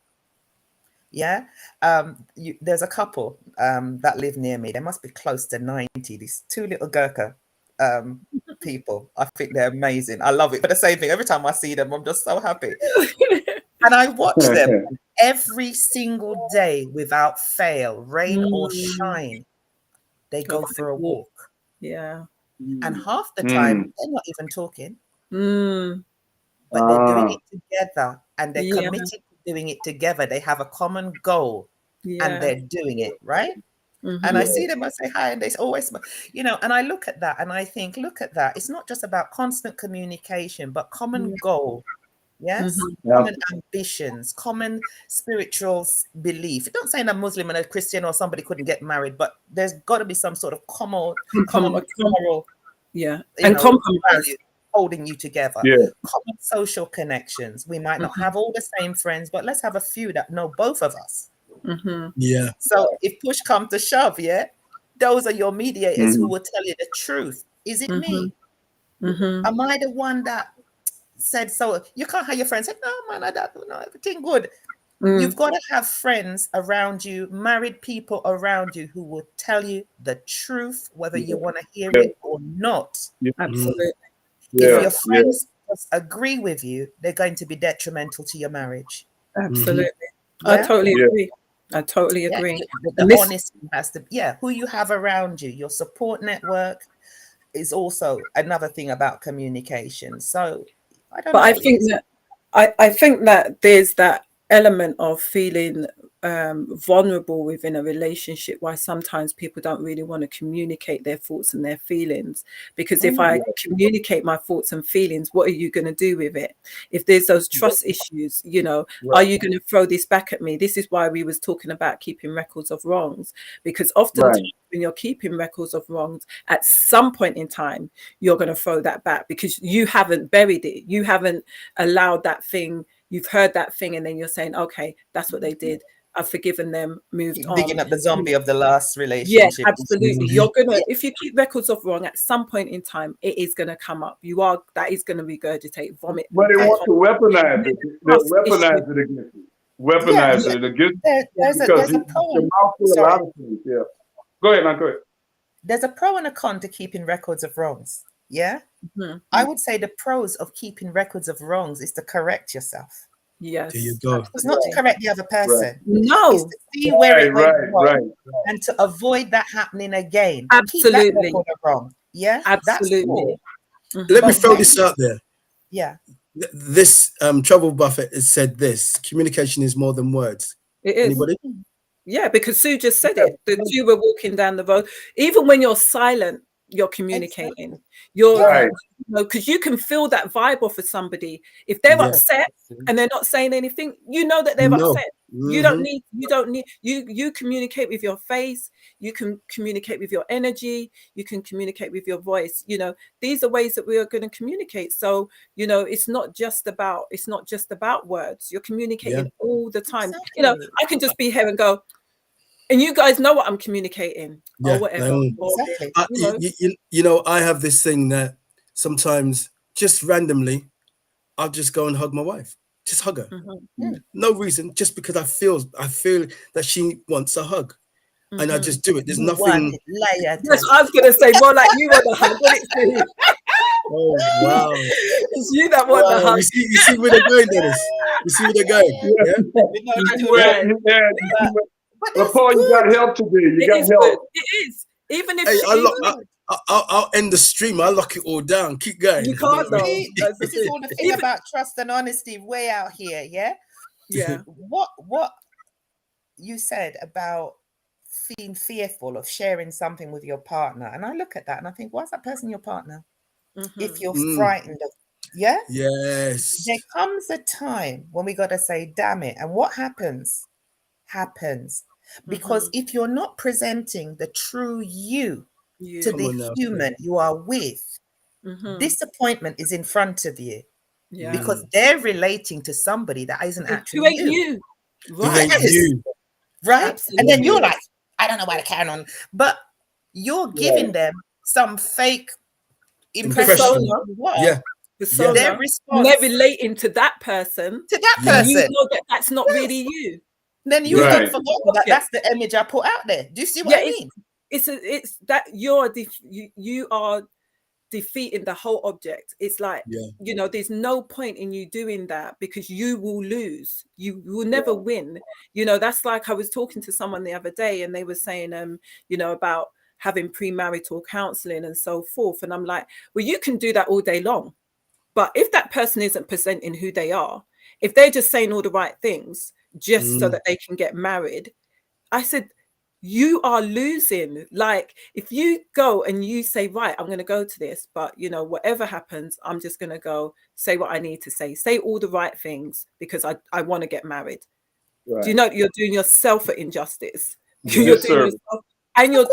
Yeah. There's a couple that live near me. They must be close to 90. These two little Gurkha people. I think they're amazing. I love it. But the same thing, every time I see them, I'm just so happy. And I watch them every single day without fail, rain or shine. They go for a walk.
Yeah.
And half the time, they're not even talking. But they're doing it together, and they're committed to doing it together. They have a common goal, and they're doing it, right? And I see them, I say hi, and they always, and I look at that and I think, look at that. It's not just about constant communication, but common goal. Yes. Common ambitions, common spiritual belief. Don't say a Muslim and a Christian or somebody couldn't get married, but there's got to be some sort of common moral,
and compromise
holding you together. Common social connections. We might not have all the same friends, but let's have a few that know both of us. So if push comes to shove, those are your mediators who will tell you the truth. Is it me? Am I the one that said so? You can't have your friends say, no, man, I don't know, everything good. You've got to have friends around you, married people around you, who will tell you the truth, whether you want to hear it or not.
Absolutely.
If your friends agree with you, they're going to be detrimental to your marriage.
Absolutely. I totally agree. I totally agree.
The honesty has to, who you have around you, your support network is also another thing about communication. So I don't know.
But I think that there's that element of feeling vulnerable within a relationship, why sometimes people don't really want to communicate their thoughts and their feelings, because if I communicate my thoughts and feelings, what are you going to do with it? If there's those trust issues, are you going to throw this back at me? This is why we was talking about keeping records of wrongs, because often when you're keeping records of wrongs, at some point in time you're going to throw that back, because you haven't buried it, you haven't allowed that thing, you've heard that thing, and then you're saying, okay, that's what they did, I've forgiven them, moved on.
Digging up the zombie of the last relationship.
Yeah, absolutely. You're gonna, if you keep records of wrong, at some point in time, it is gonna come up. That is gonna regurgitate, vomit.
But they want to weaponize it. They'll weaponize it against you. Weaponize it against you.
There's a pro.
Go ahead, man. Go ahead.
There's a pro and a con to keeping records of wrongs. Yeah. I would say the pros of keeping records of wrongs is to correct yourself.
Yes.
There you go.
It's not to correct the other person.
No.
It's to see where it went wrong and to avoid that happening again.
Absolutely.
Keep that record of wrong. Yeah.
Absolutely.
That's cool.
Let me throw this out there.
Yeah.
This Travel Buffett has said this: communication is more than words.
It is.
Anybody?
Yeah, because Sue just said it. That you were walking down the road, even when you're silent, you're communicating.
Exactly.
You're,
Right.
you know, because you can feel that vibe off of somebody. If they're
Yeah.
upset and they're not saying anything, you know that they're
No.
upset. You don't need, you communicate with your face, you can communicate with your energy, you can communicate with your voice. You know, these are ways that we are going to communicate. So, you know, it's not just about words. You're communicating all the time.
Exactly.
You know, I can just be here and go, and you guys know what I'm communicating or whatever. Or,
Exactly.
You know, I have this thing that sometimes just randomly, I'll just go and hug my wife. Just hug her. No reason, just because I feel that she wants a hug. And I just do it. There's nothing.
Yes, I was going to say more like you want the hug, wouldn't it?
Oh, wow.
It's you that want the hug.
You see where they're going, Dennis? You see where they're going?
Yeah. But Paul, you got help today. You got help.
It is. Even if
I'll end the stream. I'll lock it all down. Keep going.
You can't though.
This is all the thing about trust and honesty way out here. Yeah.
Yeah.
What you said about being fearful of sharing something with your partner, and I look at that and I think, why is that person your partner? If you're frightened of,
yes,
there comes a time when we got to say, damn it, and what happens. Because if you're not presenting the true you to the human you are with, disappointment is in front of you. Because they're relating to somebody that isn't actually you.
Right.
Right.
Absolutely.
And then you're like, I don't know why they're carrying on, but you're giving them some fake impression. Their response.
They're relating to that person.
You know
that that's not really you.
Then you don't forget that that's the image I put out there. Do you see what I mean?
It's that you are defeating the whole object. It's like, you know, there's no point in you doing that because you will lose. You will never win. You know, that's like I was talking to someone the other day and they were saying, you know, about having premarital counseling and so forth. And I'm like, well, you can do that all day long. But if that person isn't presenting who they are, if they're just saying all the right things just so that they can get married, I said, you are losing. Like, if you go and you say, right, I'm going to go to this, but, you know, whatever happens, I'm just going to go say what I need to say all the right things because I want to get married. Right. Do you know you're doing yourself an injustice? You're doing yourself, and you're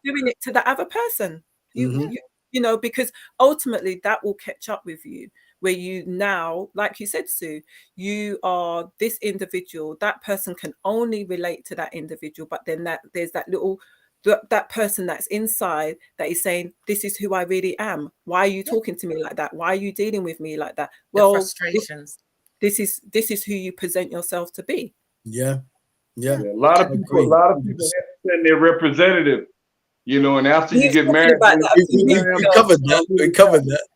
doing it to the other person. You know, because ultimately that will catch up with you. Where you now, like you said, Sue, you are this individual. That person can only relate to that individual, but then there's that person that's inside that is saying, "This is who I really am. Why are you talking to me like that? Why are you dealing with me like that?" Well,
frustrations.
This is who you present yourself to be.
Yeah.
A lot of people have to send their representative. You know, and after you get married,
we covered that.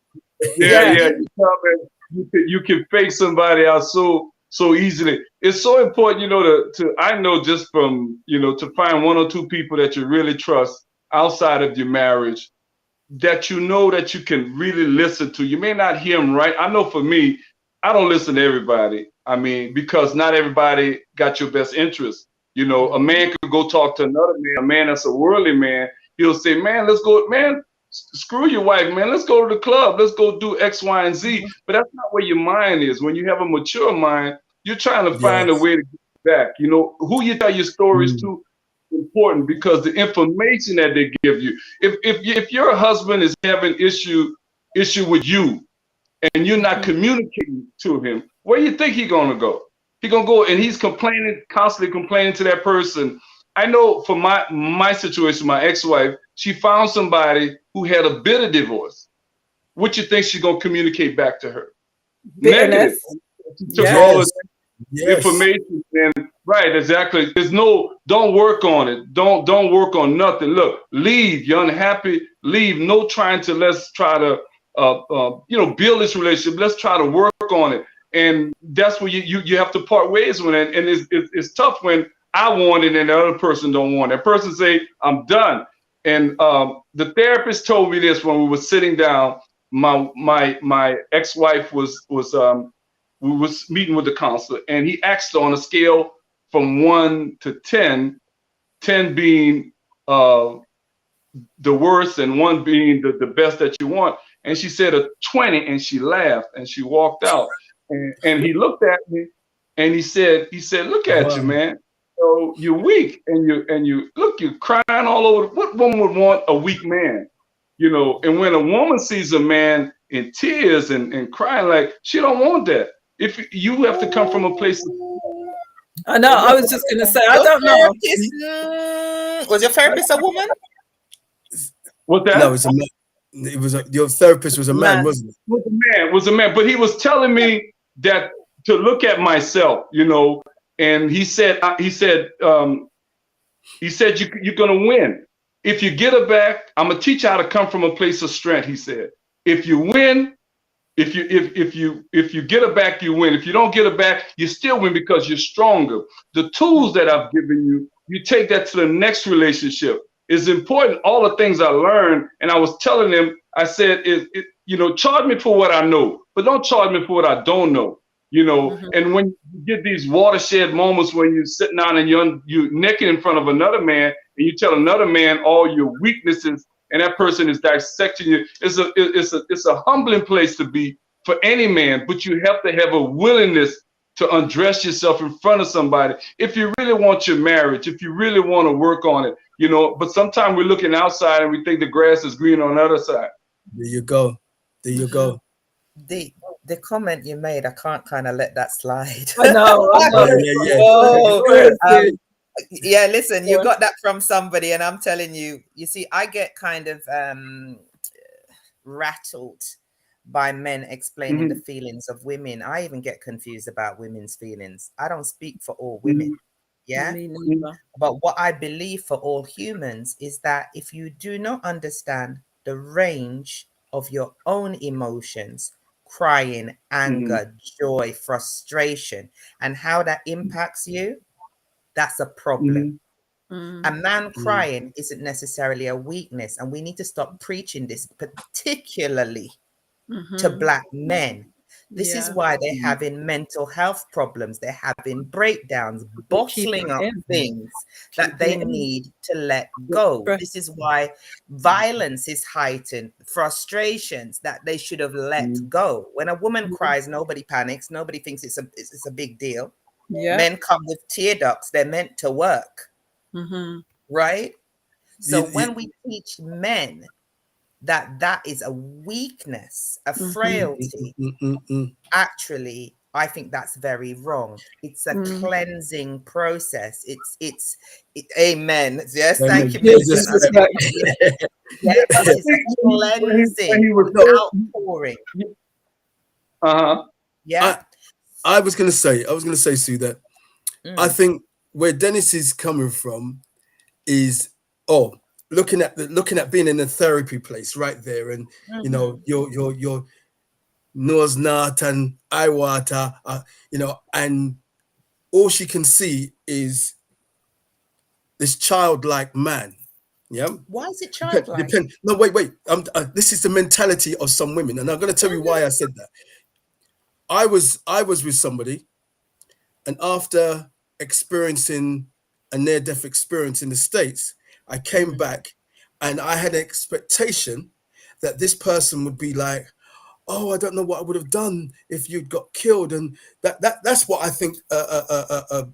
You can fake somebody out so easily. It's so important, you know, I know just from, you know, to find one or two people that you really trust outside of your marriage that you know that you can really listen to. You may not hear them right. I know for me, I don't listen to everybody. I mean, because not everybody got your best interest. You know, a man could go talk to another man, a man that's a worldly man. He'll say, man, let's go, man, screw your wife, man. Let's go to the club. Let's go do X, Y, and Z. But that's not where your mind is. When you have a mature mind, you're trying to find a way to get back. You know, who you tell your stories to is important because the information that they give you. If your husband is having issue with you and you're not communicating to him, where do you think he's gonna go? He's gonna go and he's constantly complaining to that person. I know for my situation, my ex-wife, she found somebody who had a bitter divorce. What you think she's gonna communicate back to her?
Bitterness.
Negative. Took all this information and right, exactly. Don't work on it. Don't work on nothing. Look, leave. You're unhappy. Leave. No trying to. Let's try to you know, build this relationship. Let's try to work on it. And that's where you have to part ways with it. And it's tough when I want it and the other person don't want it. That person say, I'm done. And the therapist told me this when we were sitting down. My ex-wife was we was meeting with the counselor, and he asked her on a scale from 1 to 10, 10 being the worst and one being the best that you want. And she said a 20, and she laughed and she walked out. And he looked at me and he said, look at you,
Wow.
man. So you're weak and you look, you're crying all over. What woman would want a weak man? And when a woman sees a man in tears and crying, like, she don't want that. If you have to come from a place of,
I know. I was just going to say, I
Your
don't know.
therapist, was your therapist a woman?
what that
No, it's a man. It was your therapist was a man,
Man.
wasn't it?
was a man, but he was telling me that to look at myself, and he said you're gonna win if you get her back. I'm gonna teach you how to come from a place of strength. He said, if you win, if you get her back, you win. If you don't get her back, you still win because you're stronger. The tools that I've given you, you take that to the next relationship. It's important. All the things I learned, and I was telling him, I said, charge me for what I know, but don't charge me for what I don't know. And when you get these watershed moments when you're sitting down and you're naked in front of another man, and you tell another man all your weaknesses, and that person is dissecting you, it's a humbling place to be for any man. But you have to have a willingness to undress yourself in front of somebody if you really want your marriage, if you really want to work on it. But sometimes we're looking outside and we think the grass is green on the other side.
There you go. There you go.
The comment you made, I can't kind of let that slide.
I know.
Yeah.
Oh, yeah, listen, you got that from somebody, and I'm telling you, you see, I get kind of rattled by men explaining the feelings of women. I even get confused about women's feelings. I don't speak for all women. Yeah. But what I believe for all humans is that if you do not understand the range of your own emotions, crying, anger, joy, frustration, and how that impacts you, that's a problem. A man crying isn't necessarily a weakness, and we need to stop preaching this, particularly to Black men. This is why they're having mental health problems. They're having breakdowns, bottling up things that they need to let go. This is why violence is heightened, frustrations that they should have let go. When a woman cries, nobody panics. Nobody thinks it's a big deal. Men come with tear ducts. They're meant to work. Right? So when we teach men that is a weakness, a frailty, actually, I think that's very wrong. It's a cleansing process. It's amen. Yes, thank you.
Yes,
it's a cleansing, outpouring. Yeah.
I was gonna say, Sue, that I think where Dennis is coming from is looking at being in a therapy place right there, and your nose not and eye water, and all she can see is this childlike man. Yeah.
Why is it childlike?
No, wait. This is the mentality of some women, and I'm going to tell you why I said that. I was with somebody, and after experiencing a near-death experience in the States, I came back, and I had an expectation that this person would be like, "Oh, I don't know what I would have done if you'd got killed," and that's what I think a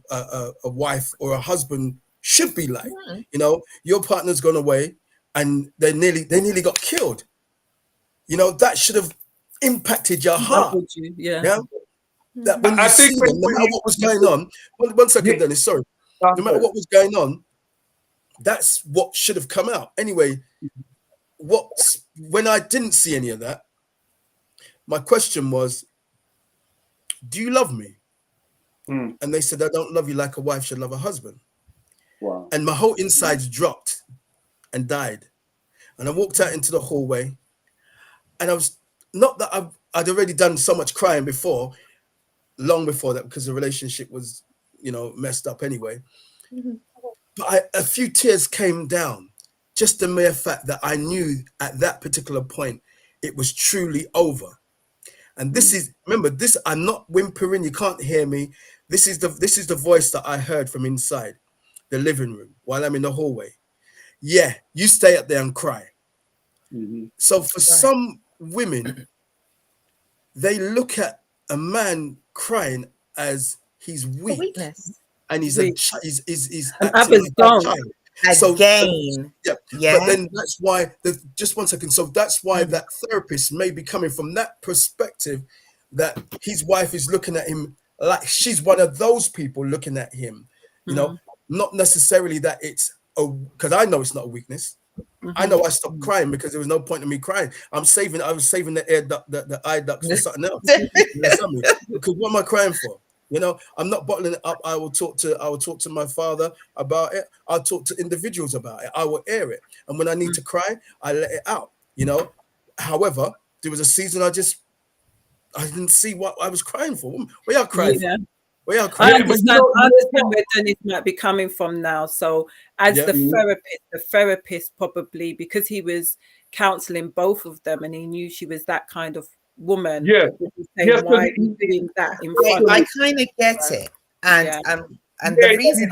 wife or a husband should be like. Your partner's gone away, and they nearly got killed. That should have impacted your heart. Yeah. That when you see them, no matter what was going on. One second, Dennis. Sorry. No matter what was going on, that's what should have come out. Anyway, when I didn't see any of that, my question was, do you love me? And they said, I don't love you like a wife should love a husband.
Wow.
And my whole insides dropped and died. And I walked out into the hallway, and I was, not that I'd already done so much crying before, long before that, because the relationship was, messed up anyway. But a few tears came down, just the mere fact that I knew at that particular point it was truly over. And this is, remember, this, I'm not whimpering, you can't hear me. This is the voice that I heard from inside the living room while I'm in the hallway. yeah, you stay up there and cry.
Mm-hmm.
So for some women, they look at a man crying as he's
A
weak,
weakness.
and he's
Weak.
he's
And
acting
others
like a
don't.
child.
Again.
Yeah,
Yeah.
but then that's why just 1 second. So that's why that therapist may be coming from that perspective, that his wife is looking at him like she's one of those people looking at him, you know, not necessarily that it's because I know it's not a weakness. I know I stopped crying because there was no point in me crying. I was saving the air duct, the eye ducts for something else. You understand me? Because what am I crying for? You know, I'm not bottling it up. I will talk to my father about it. I'll talk to individuals about it. I will air it. And when I need to cry, I let it out. You know. However, there was a season I didn't see what I was crying for. What y'all crying for?
Yeah.
What y'all
I
crying for?
understand. I understand where Dennis might be coming from now. So, as
Yeah.
the therapist probably, because he was counseling both of them, and he knew she was that kind of woman.
Yes.
would be saying,
Yes,
why are you doing that in front
I
of
kind of get
Right.
it. And
Yeah.
and
Yeah,
the reason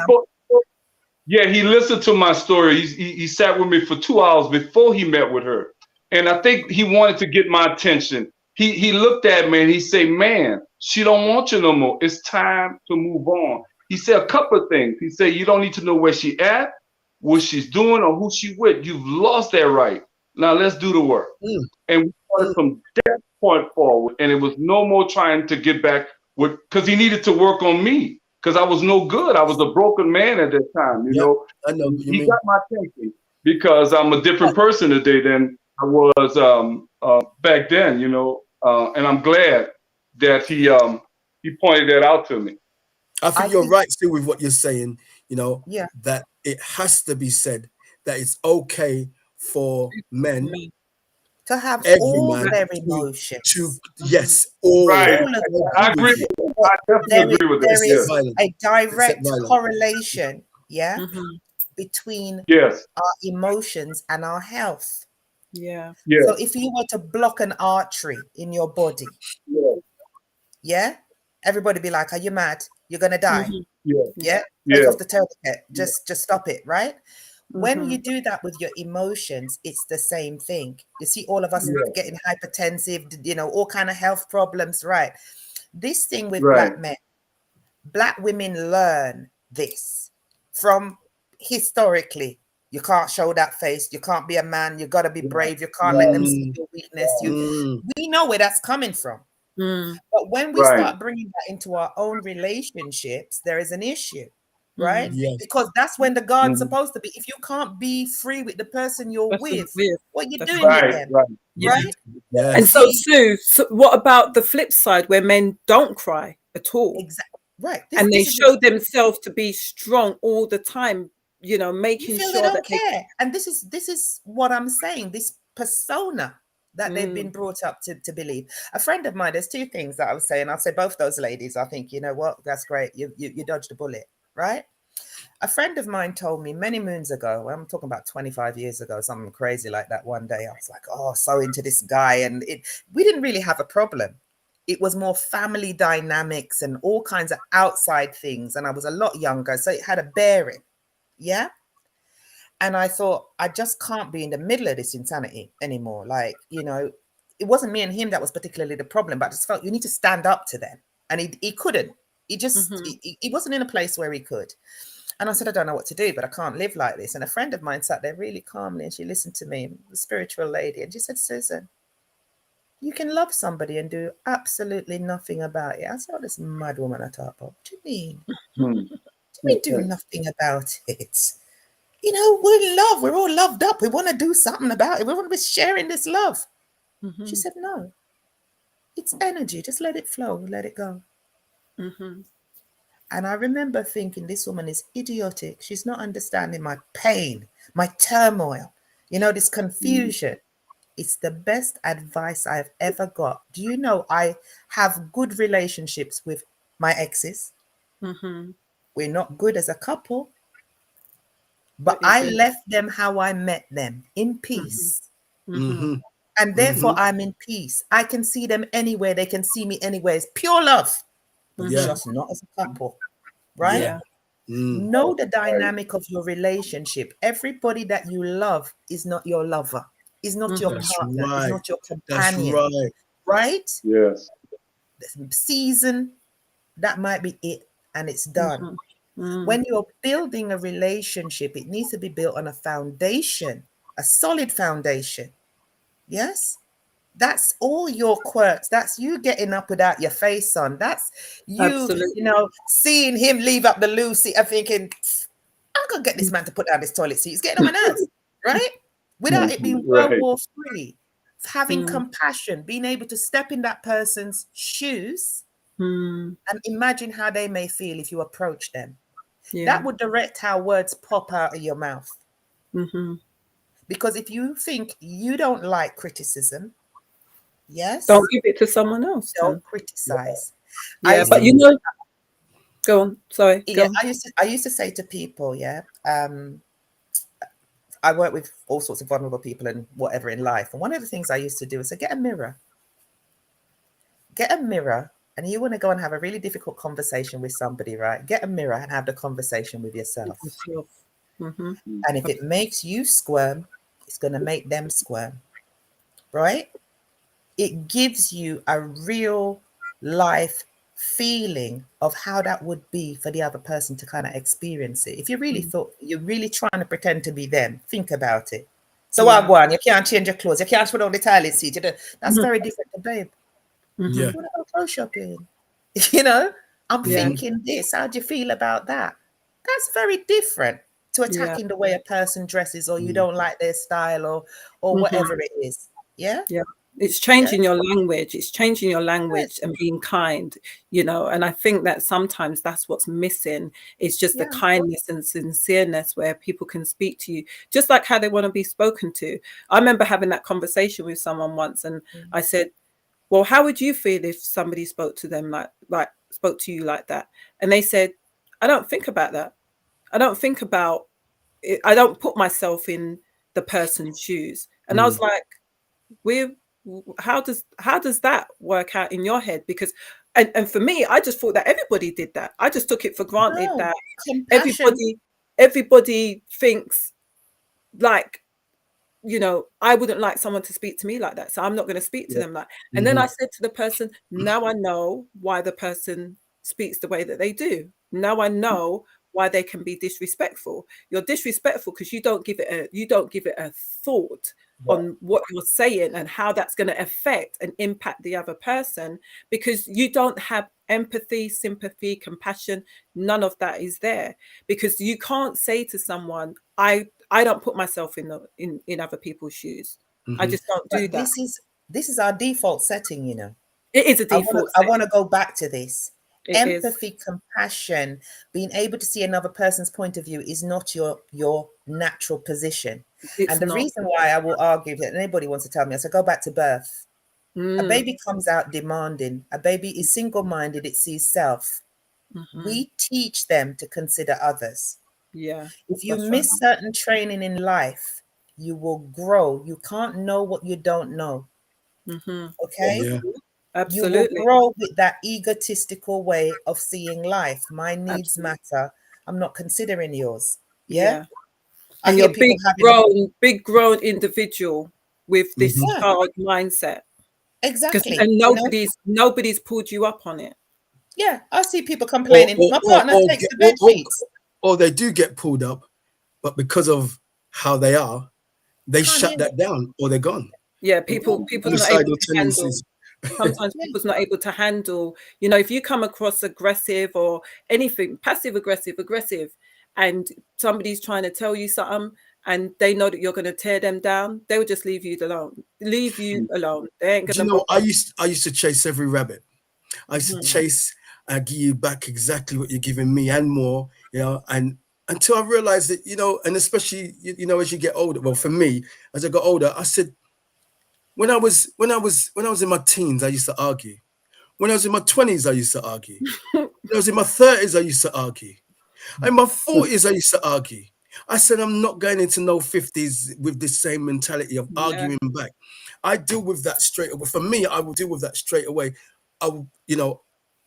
he listened to my story. He sat with me for 2 hours before he met with her. And I think he wanted to get my attention. He looked at me and he said, man, she don't want you no more. It's time to move on. He said a couple of things. He said, you don't need to know where she at, what she's doing, or who she with. You've lost that right. Now let's do the work. And we started from that point forward. And it was no more trying to get back with, because he needed to work on me. Because I was no good. I was a broken man at that time, you know.
I know what you
He
mean.
got my attention because I'm a different person today than I was back then, you know. And I'm glad that he pointed that out to me.
I think
I
you're
think,
right still with what you're saying, you know,
yeah,
that it has to be said that it's okay for men,
me.
to have
every
all
man,
their
to
emotions,
yes,
Right.
all
all of them.
I
with
agree
you,
with that.
But
I definitely agree with that.
there
except
Yes.
is
violence,
a
except
direct
violence.
correlation, yeah, between
Yes.
our emotions and our health.
Yeah.
Yes.
So if you were to block an artery in your body,
Yes.
yeah, everybody be like, are you mad? You're gonna die.
Yes.
Yeah, take
Yes.
off the tourniquet. Just stop it, right? When you
Mm-hmm.
do that with your emotions, it's the same thing. You see all of us
Yes.
getting hypertensive, you know, all kind of health problems, right? This thing with
Right.
black men, black women learn this from historically. You can't show that face. You can't be a man. You got to be brave. You can't let them see your weakness. We know where that's coming from. But when we
Right.
start bringing that into our own relationships, there is an issue, right?
Yes.
Because that's when the guard's
Mhm.
supposed to be. If you can't be free with the person you're
That's
with,
weird.
what you
That's
doing with
Right.
them,
Right.
Yeah.
right?
Yes.
And so,
See,
Sue, so what about the flip side where men don't cry at all?
exactly right.
And they
This is
show themselves to be strong all the time, you know,
you
making
feel they
sure that
don't
they
care, and this is what I'm saying. This persona that they've been brought up to believe. A friend of mine, there's two things that I was saying. I'll say both those ladies. I think you know what, that's great. You dodged a bullet, right? A friend of mine told me many moons ago, I'm talking about 25 years ago, something crazy like that. One day I was like, oh, so into this guy. And we didn't really have a problem. It was more family dynamics and all kinds of outside things. And I was a lot younger, so it had a bearing. Yeah. And I thought, I just can't be in the middle of this insanity anymore. Like, you know, it wasn't me and him that was particularly the problem, but I just felt you need to stand up to them. And he couldn't. He just, he wasn't in a place where he could. And I said, I don't know what to do, but I can't live like this. And a friend of mine sat there really calmly and she listened to me, the spiritual lady, and she said, Susan, you can love somebody and do absolutely nothing about it. I said, oh, this mad woman I talk about. What do you mean? What do you mean do nothing about it? You know, we're in love. We're all loved up. We want to do something about it. We want to be sharing this love. She said, no, it's energy. Just let it flow. Let it go. And I remember thinking, this woman is idiotic. She's not understanding my pain, my turmoil, you know, this confusion. It's the best advice I've ever got. Do you know I have good relationships with my exes? We're not good as a couple, but I left them how I met them, in peace. And therefore I'm in peace. I can see them anywhere. They can see me anywhere. It's pure love, but
Yeah.
just not as a couple, right?
Yeah.
Know the dynamic of your relationship. Everybody that you love is not your lover, is not your
That's
partner, is
right.
not your
That's
companion,
right.
right?
Yes.
Season, that might be it, and it's done. When you're building a relationship, it needs to be built on a foundation, a solid foundation. Yes? That's all your quirks. That's you getting up without your face on. That's you,
Absolutely.
seeing him leave up the loo seat and thinking, I'm gonna get this man to put down this toilet seat. It's getting on my nerves, right? Without it being World
Right.
War III, having compassion, being able to step in that person's shoes and imagine how they may feel if you approach them. That would direct how words pop out of your mouth. Because if you think you don't like criticism, yes,
Don't give it to someone else.
don't criticize.
Yeah, but you know, go on. Sorry. Go
Yeah,
on.
I used to say to people, I work with all sorts of vulnerable people and whatever in life. And one of the things I used to do is say, get a mirror. Get a mirror. And you want to go and have a really difficult conversation with somebody, right? Get a mirror and have the conversation with yourself. And if it makes you squirm, it's going to make them squirm, right? It gives you a real life feeling of how that would be for the other person to kind of experience it. If you really thought you're really trying to pretend to be them, think about it. So I go on, you can't change your clothes, you can't put on the toilet seat. That's very different to babe.
Yeah.
You want to go clothes shopping? I'm thinking this. How do you feel about that? That's very different to attacking the way a person dresses, or you don't like their style, or whatever it is. Yeah.
Yeah. It's changing your language. It's changing your language and being kind, and I think that sometimes that's what's missing. It's just the kindness and sincereness where people can speak to you just like how they want to be spoken to. I remember having that conversation with someone once, and I said, well, how would you feel if somebody spoke to them like spoke to you like that? And they said, I don't think about that. I don't think about it. I don't put myself in the person's shoes. And I was like, how does that work out in your head? Because and for me, I just thought that everybody did that. I just took it for granted that everybody thinks like, I wouldn't like someone to speak to me like that, so I'm not going to speak to them like. And then I said to the person, now I know why the person speaks the way that they do. Now I know why they can be disrespectful. You're disrespectful because you don't give it a thought on what you're saying and how that's going to affect and impact the other person, because you don't have empathy, sympathy, compassion. None of that is there, because you can't say to someone, I don't put myself in other people's shoes. I just don't do that.
This is our default setting,
It is a default.
I want to go back to this.
It
Empathy, compassion, being able to see another person's point of view is not your natural position. And the reason why I will argue that anybody wants to tell me, I say, go back to birth. A baby comes out demanding. A baby is single-minded. It sees self. We teach them to consider others.
Yeah.
If you miss certain training in life, you will grow. You can't know what you don't know. Okay?
Yeah.
Absolutely.
You will grow with that egotistical way of seeing life. My needs matter. I'm not considering yours. Yeah.
And you're big grown individual with this child mindset.
Exactly.
And nobody's pulled you up on it.
Yeah. I see people complaining. My partner takes the bed sheets.
Or they do get pulled up, but because of how they are, they shut that down, or they're gone.
Yeah, people's not able to handle. Sometimes people's not able to handle, if you come across aggressive or anything, passive aggressive, and somebody's trying to tell you something and they know that you're going to tear them down, they will just leave you alone. They ain't gonna.
I used to chase every rabbit. I used to chase and give you back exactly what you're giving me and more, and until I realized that, and especially, as you get older, well, for me, as I got older, I said, when I was in my teens, I used to argue. When I was in my 20s, I used to argue. When I was in my 30s, I used to argue. In my 40s, I used to argue. I said, I'm not going into no 50s with this same mentality of arguing back. I deal with that straight away. For me, I will deal with that straight away. I will,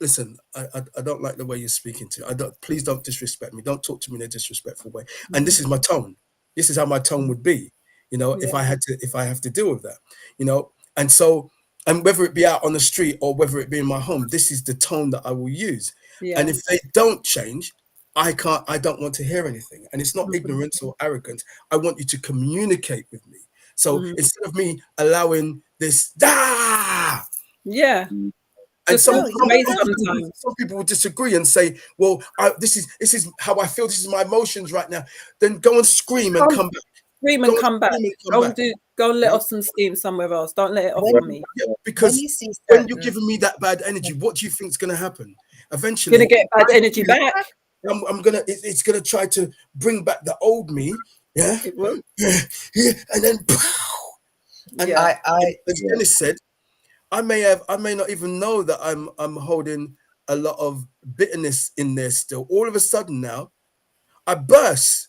listen, I don't like the way you're speaking to. Please don't disrespect me. Don't talk to me in a disrespectful way. And this is my tone. This is how my tone would be, if I have to deal with that, and so, and whether it be out on the street or whether it be in my home, this is the tone that I will use. And if they don't change, I don't want to hear anything. And it's not ignorance or arrogance. I want you to communicate with me. So instead of me allowing this, and some people will disagree and say, well, this is how I feel. This is my emotions right now. Then go and scream and come back.
Scream and come back. Go and let off some steam somewhere else. Don't let it off on me.
Yeah, because when you're giving me that bad energy, what do you think is going to happen? Eventually,
you're going to get bad energy back.
It's gonna try to bring back the old me. Yeah,
it will.
Yeah, and then, and as Dennis said, I may not even know that I'm holding a lot of bitterness in there still. All of a sudden now, I burst,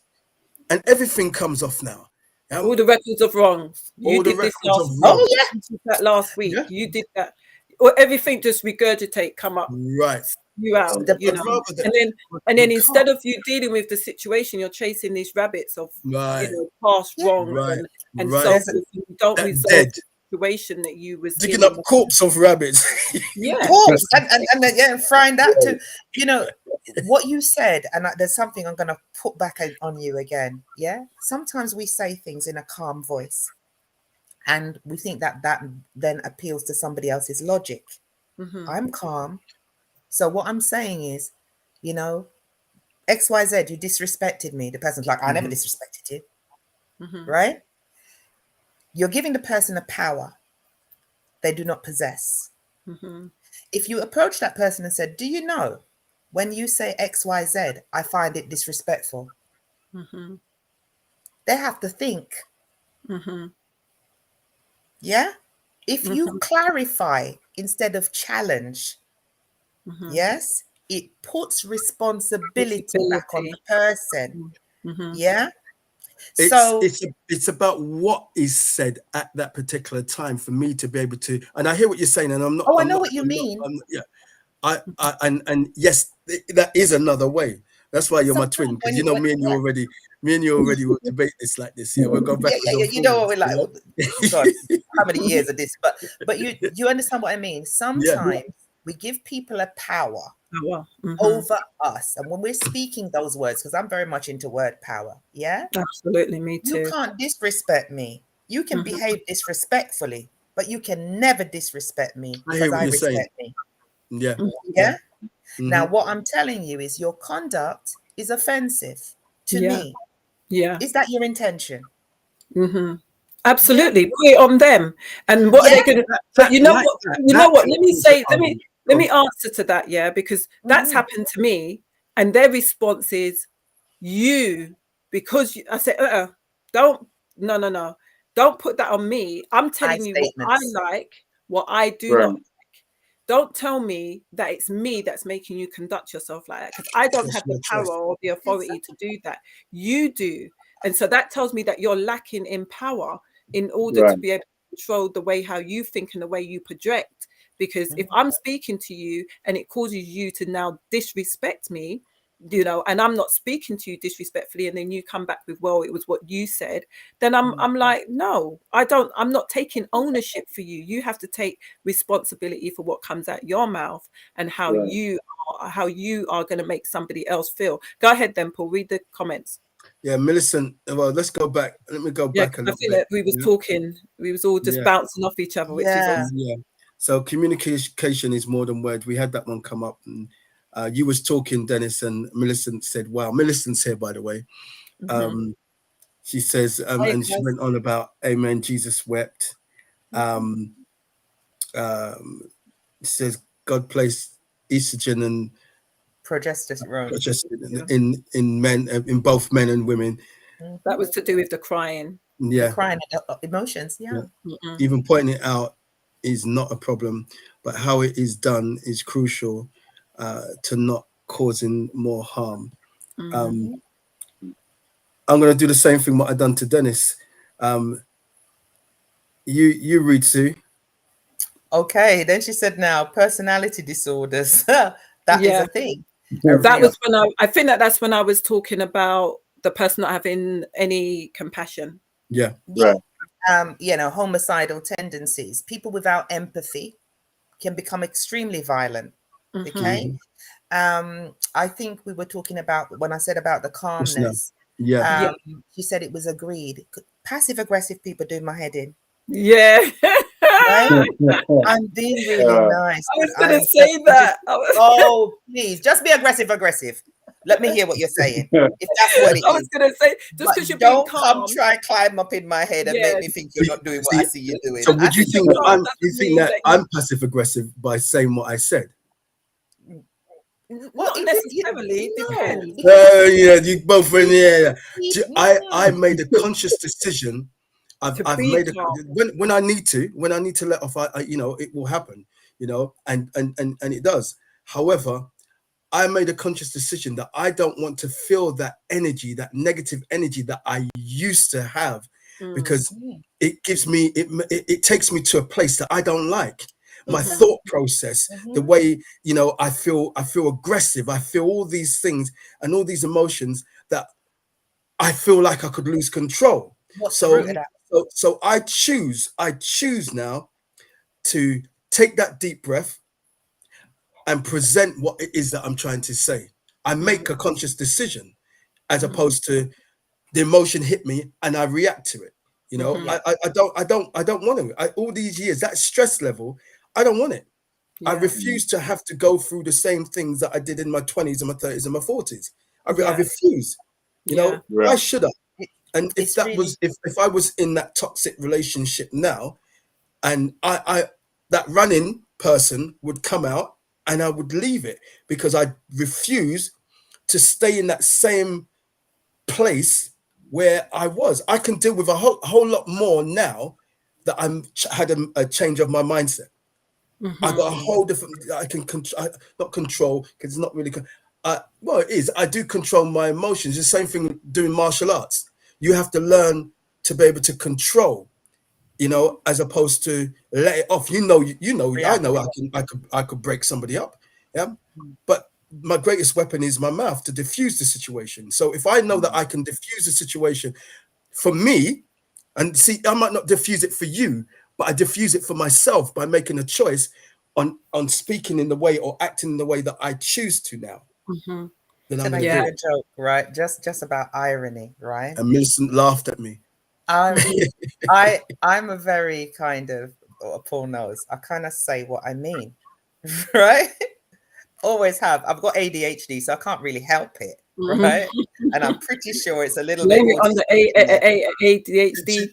and everything comes off now.
All the records of wrongs. You did this last week. Yeah. You did that. Or everything just regurgitate, come up.
Right.
You out, and then instead of you dealing with the situation, you're chasing these rabbits of past wrongs and so you don't resolve the situation that you was
digging up corpse of rabbits.
Corpse and frying that too. What you said, and there's something I'm gonna put back on you again. Yeah, sometimes we say things in a calm voice, and we think that then appeals to somebody else's logic. I'm calm. So what I'm saying is, XYZ, you disrespected me. The person's like, I never disrespected you. Right? You're giving the person a power they do not possess. If you approach that person and said, do you know, when you say XYZ, I find it disrespectful. They have to think. Yeah? If you clarify instead of challenge, yes, it puts responsibility back on the person. Yeah.
It's about what is said at that particular time for me to be able to, and I hear what you're saying, and I'm not.
I know what you mean.
And yes, that is another way. That's why you're my twin, because me and you already will debate this like this. Yeah, we'll go back.
You know what we're like. God, how many years of this? But you understand what I mean. Sometimes we give people a power over us, and when we're speaking those words, because I'm very much into word power. Yeah,
absolutely, me too.
You can't disrespect me. You can behave disrespectfully, but you can never disrespect me because I respect me.
Yeah.
Yeah. Now, what I'm telling you is your conduct is offensive to me.
Yeah.
Is that your intention?
Absolutely. Put it on them. And what are they going to? But you know what? You know what? Let me answer to that. Yeah, because that's happened to me, and their response is, because I said, don't put that on me. I'm telling you what I like, what I do not. Don't tell me that it's me that's making you conduct yourself like that, because I don't have the power or the authority to do that. You do. And so that tells me that you're lacking in power in order to be able to control the way how you think and the way you project. Because if I'm speaking to you and it causes you to now disrespect me, and I'm not speaking to you disrespectfully, and then you come back with, well, it was what you said, then I'm like, no, I'm not taking ownership for you. You have to take responsibility for what comes out your mouth and how you are going to make somebody else feel. Go ahead then, Paul, read the comments.
Yeah, Millicent, well, let's go back. Let me go back a little bit.
Like we was talking, we was all just bouncing off each other, which is awesome.
So communication is more than words. We had that one come up, and you was talking, Dennis, and Millicent said, wow, Millicent's here, by the way. She says, and she went on about, amen, Jesus wept. She says, God placed estrogen and progesterone in men, in both men and women.
That was to do with the crying.
Yeah.
The crying emotions,
Even pointing it out is not a problem, but how it is done is crucial to not causing more harm. I'm going to do the same thing what I done to Dennis. You read, Sue.
Okay, then she said, now personality disorders. That is a thing.
That was when I think that's when I was talking about the person not having any compassion.
Yeah.
Right.
You know, homicidal tendencies. People without empathy can become extremely violent. Okay. I think we were talking about, when I said about the calmness, she said it was agreed. Passive aggressive people do my head in.
Yeah.
Right? I'm being really nice.
I was going to say that.
Oh, please, just be aggressive. Let me hear what you're saying. If that's what it is.
I was going to say, just because you're
don't
being calm,
come climb up in my head and make me think you're not doing what I see you doing.
So would you think that I'm passive aggressive by saying what I said?
Not necessarily. Depends.
Yeah, you both were in the air. I made a conscious decision. I've made when I need to let off. You know, it will happen. You know, and it does. However, I made a conscious decision that I don't want to feel that energy, that negative energy that I used to have, because it gives me it takes me to a place that I don't like. My thought process, the way, you know, I feel aggressive. I feel all these things and all these emotions that I feel like I could lose control. So I choose now to take that deep breath and present what it is that I'm trying to say. I make a conscious decision, as opposed to the emotion hit me and I react to it. You know, I don't want to. All these years, that stress level, I don't want it. I refuse to have to go through the same things that I did in my 20s and my 30s and my 40s. I refuse. You know, why should I? And if that was, if I was in that toxic relationship now, and I that running person would come out and I would leave it, because I refuse to stay in that same place where I was. I can deal with a whole lot more now that I'm had a change of my mindset. I got a whole different. I can not control, because it's not really. Well, it is. I do control my emotions. It's the same thing doing martial arts. You have to learn to be able to control, you know, as opposed to let it off. You know. I know I could break somebody up. Yeah, but my greatest weapon is my mouth to diffuse the situation. So if I know that I can diffuse the situation for me, and see, I might not diffuse it for you, but I diffuse it for myself by making a choice on speaking in the way or acting in the way that I choose to now. Then I'm
going to do a joke, right? Just about irony, right?
And Millicent laughed at me.
I'm a very kind of, Paul knows, I kind of say what I mean, right? Always have. I've got ADHD, so I can't really help it, right? And I'm pretty sure it's a little bit
on the ADHD,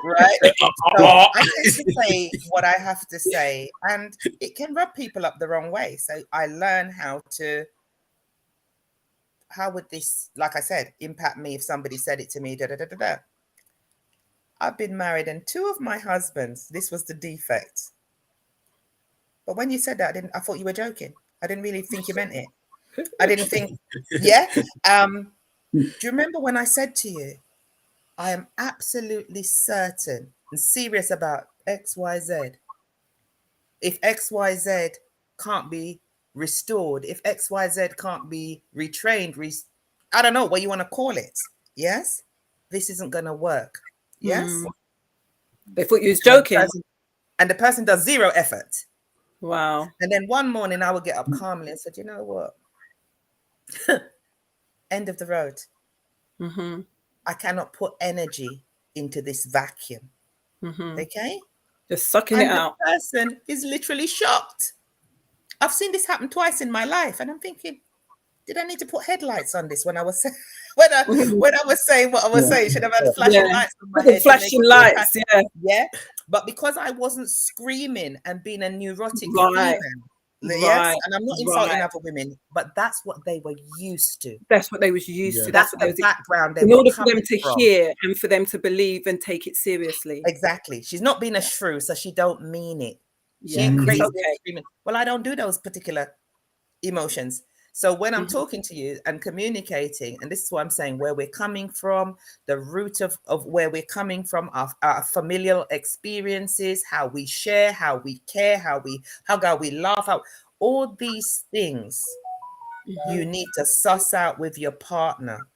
right? So I tend to say what I have to say, and it can rub people up the wrong way. So I learn how would this, like I said, impact me if somebody said it to me, I've been married, and 2 of my husbands, this was the defect. But when you said that, I thought you were joking. I didn't really think you meant it. I didn't think, do you remember when I said to you, I am absolutely certain and serious about XYZ. If XYZ can't be restored, if XYZ can't be retrained, I don't know what you want to call it. Yes, this isn't going to work. Yes.
They thought you was joking.
And the person does 0 effort.
Wow.
And then one morning I would get up calmly and said, you know what? End of the road. I cannot put energy into this vacuum. Okay?
Just sucking it out.
The person is literally shocked. I've seen this happen twice in my life, and I'm thinking, did I need to put headlights on this when I was when I was saying what I was saying? Should have had flashing lights on my head.
Flashing lights,
yeah. But because I wasn't screaming and being a neurotic female, yes, and I'm not insulting other women, but that's what they were used to.
That's what they was used to.
That's the background.
In order for them to hear and for them to believe and take it seriously.
Exactly. She's not being a shrew, so she don't mean it. She ain't crazy screaming. Well, I don't do those particular emotions. So when I'm talking to you and communicating, and this is what I'm saying, where we're coming from, the root of where we're coming from, our familial experiences, how we share, how we care, how we laugh, how all these things you need to suss out with your partner,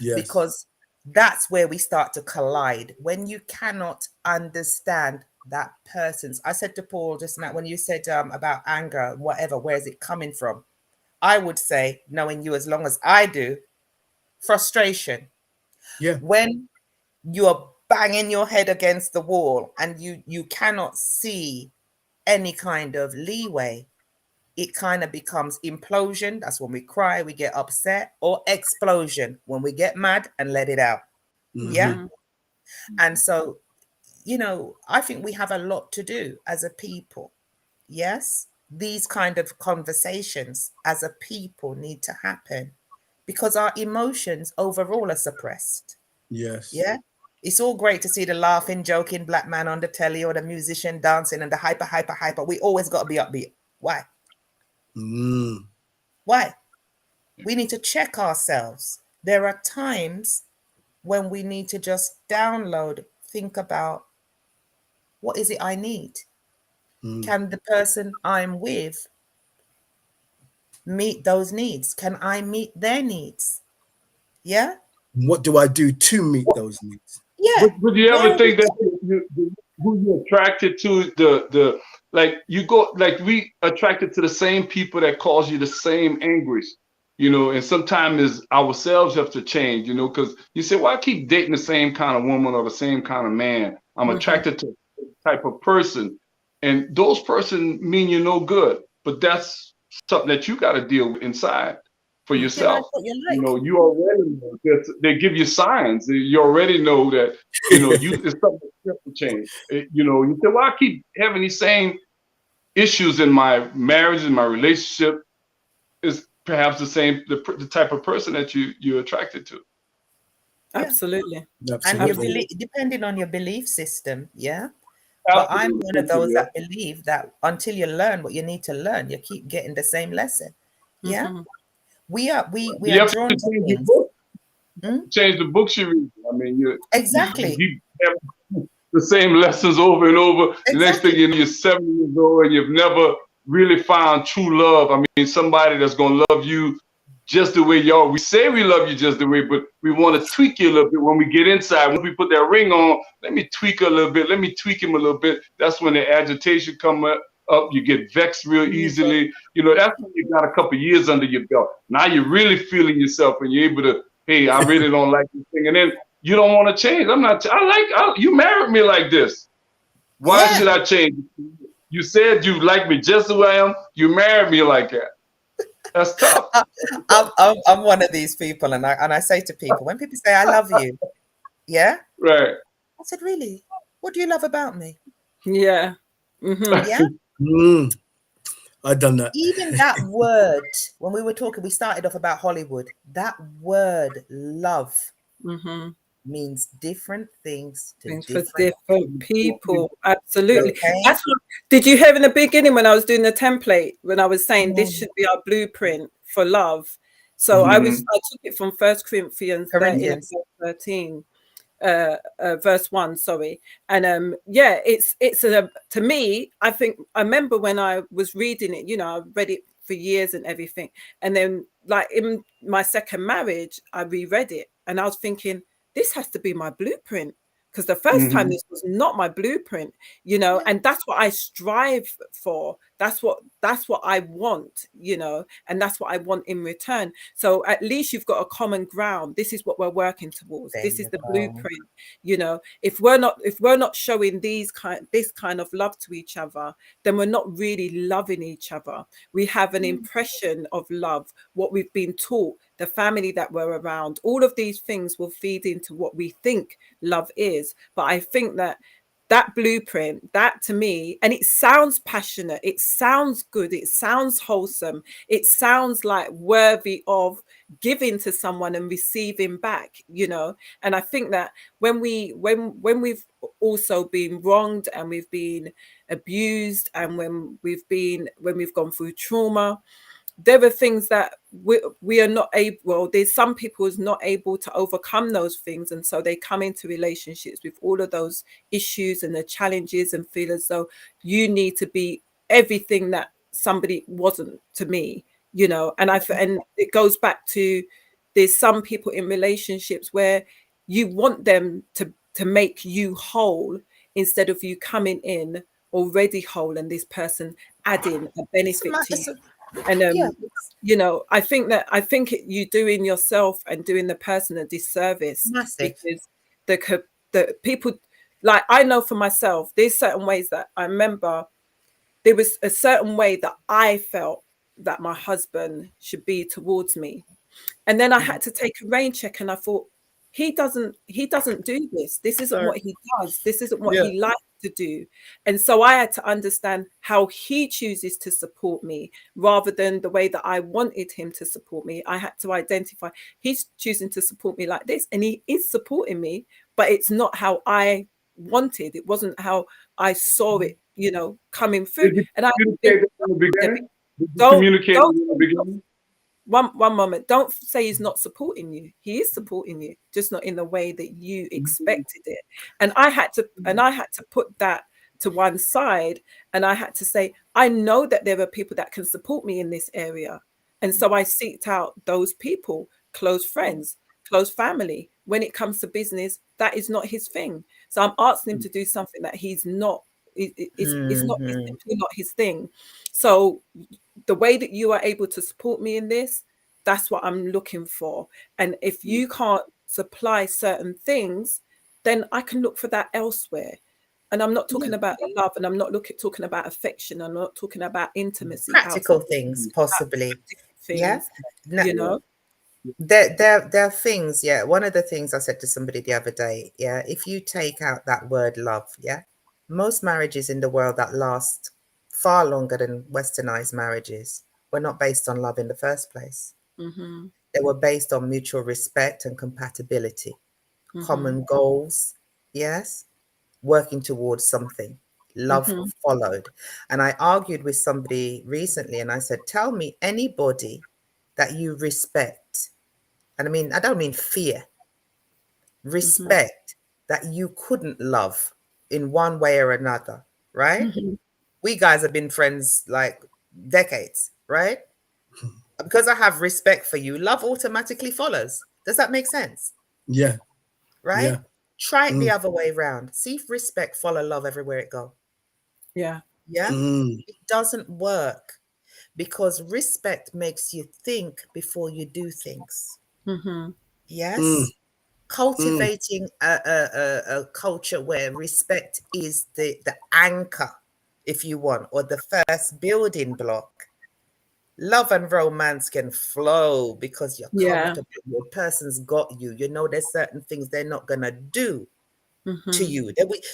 Yes.
because that's where we start to collide. When you cannot understand that person's, I said to Paul just now, when you said about anger, whatever, where is it coming from? I would say, knowing you as long as I do, frustration.
Yeah.
When you're banging your head against the wall and you cannot see any kind of leeway, it kind of becomes implosion. That's when we cry, we get upset, or explosion, when we get mad and let it out. Yeah. And so, you know, I think we have a lot to do as a people. Yes. These kind of conversations as a people need to happen, because our emotions overall are suppressed.
Yes.
Yeah. It's all great to see the laughing, joking black man on the telly, or the musician dancing, and the hyper. We always got to be upbeat. Why? Why? We need to check ourselves. There are times when we need to just download, think about, what is it I need? Can the person I'm with meet those needs? Can I meet their needs? Yeah.
What do I do to meet those needs?
Yeah.
Would you ever think that who you're attracted to, the like you go, like we attracted to the same people that cause you the same anguish, you know, and sometimes ourselves have to change, you know, because you say, well, I keep dating the same kind of woman or the same kind of man. I'm attracted to this type of person, and those person mean you no good, but that's something that you got to deal with inside for
You
yourself.
like what you like.
You know, you already know that they give you signs. You already know that, you know, it's something that to change. You know, you say, well, I keep having these same issues in my marriage and my relationship. Is perhaps the type of person that you're attracted to.
Absolutely.
And your
Absolutely.
depending on your belief system. Yeah. But I'm one of those that believe that until you learn what you need to learn, you keep getting the same lesson. Yeah. We are drawn to things.
Change the books you read. I mean,
Exactly.
you have the same lessons over and over. The next thing you know, you're 70 years old and you've never really found true love. I mean, somebody that's going to love you just the way you are. We say we love you just the way, but we want to tweak you a little bit when we get inside. When we put that ring on, let me tweak a little bit. Let me tweak him a little bit. That's when the agitation come up. You get vexed real easily. You know, that's when you got a couple years under your belt. Now you're really feeling yourself and you're able to, hey, I really don't like this thing. And then you don't want to change. You married me like this. Why should I change? You said you like me just the way I am. You married me like that. That's tough.
I'm one of these people, and I say to people, when people say I love you, yeah,
right.
I said, really? What do you love about me?
Yeah.
Yeah.
I've done that.
Even that word, when we were talking, we started off about Hollywood. That word, love, means different things to
different people. Absolutely.
Okay.
That's what, did you hear in the beginning when I was doing the template, when I was saying this should be our blueprint for love? So I took it from 1 Corinthians 13, verse 1, sorry. And yeah, it's to me, I think I remember when I was reading it, you know, I read it for years and everything, and then like in my second marriage I reread it and I was thinking, this has to be my blueprint, because the first time this was not my blueprint, you know. And that's what I strive for. That's what I want, you know, and that's what I want in return. So at least you've got a common ground. This is what we're working towards. This is the blueprint, you know. If we're not showing this kind of love to each other, then we're not really loving each other. We have an impression of love, what we've been taught, the family that we're around. All of these things will feed into what we think love is. But I think that blueprint, that to me, and it sounds passionate, it sounds good, it sounds wholesome, it sounds like worthy of giving to someone and receiving back, you know. And I think that when we've also been wronged and we've been abused, and when we've gone through trauma, there are things that we are not able, well, there's some people who's not able to overcome those things, and so they come into relationships with all of those issues and the challenges and feel as though you need to be everything that somebody wasn't to me, you know. And it goes back to, there's some people in relationships where you want them to make you whole instead of you coming in already whole and this person adding a benefit to you. And
yeah,
you know, I think you doing yourself and doing the person a disservice,
massive.
because the people, like, I know for myself, there's certain ways that I remember there was a certain way that I felt that my husband should be towards me. And then I had to take a rain check, and I thought, he doesn't do this. This isn't
Sorry.
what he does. This isn't what
Yeah.
he likes to do. And so I had to understand how he chooses to support me rather than the way that I wanted him to support me. I had to identify, he's choosing to support me like this, and he is supporting me, but it's not how I wanted. It wasn't how I saw it, you know, coming through.
Did you
And I
communicate that in the beginning? Did you
don't
communicate
don't
in the beginning?
one moment, don't say he's not supporting you. He is supporting you, just not in the way that you expected it. And I had to put that to one side, and I had to say, I know that there are people that can support me in this area. And so I seeked out those people, close friends, close family. When it comes to business, that is not his thing. So I'm asking him to do something that he's not, it's not, it's simply not his thing. So the way that you are able to support me in this, that's what I'm looking for. And if you can't supply certain things, then I can look for that elsewhere. And I'm not talking about love, and I'm not talking about affection. I'm not talking about intimacy.
Practical
Outside
things, possibly. Yeah.
things,
No,
you know.
there are things. Yeah. One of the things I said to somebody the other day. Yeah. If you take out that word love, yeah, most marriages in the world that last far longer than westernized marriages were not based on love in the first place.
Mm-hmm.
They were based on mutual respect and compatibility, common goals. Yes. Working towards something. Love followed. And I argued with somebody recently, and I said, tell me anybody that you respect. And I mean, I don't mean fear, respect, that you couldn't love in one way or another, right? We guys have been friends like decades, right? Because I have respect for you, love automatically follows. Does that make sense?
Yeah.
Right?
Yeah.
Try it the other way around. See if respect follow love everywhere it go.
Yeah.
Yeah.
Mm.
It doesn't work, because respect makes you think before you do things. Yes.
Mm.
Cultivating a culture where respect is the anchor, if you want, or the first building block. Love and romance can flow because you're
Yeah.
comfortable. Your person's got you. You know there's certain things they're not gonna do to you.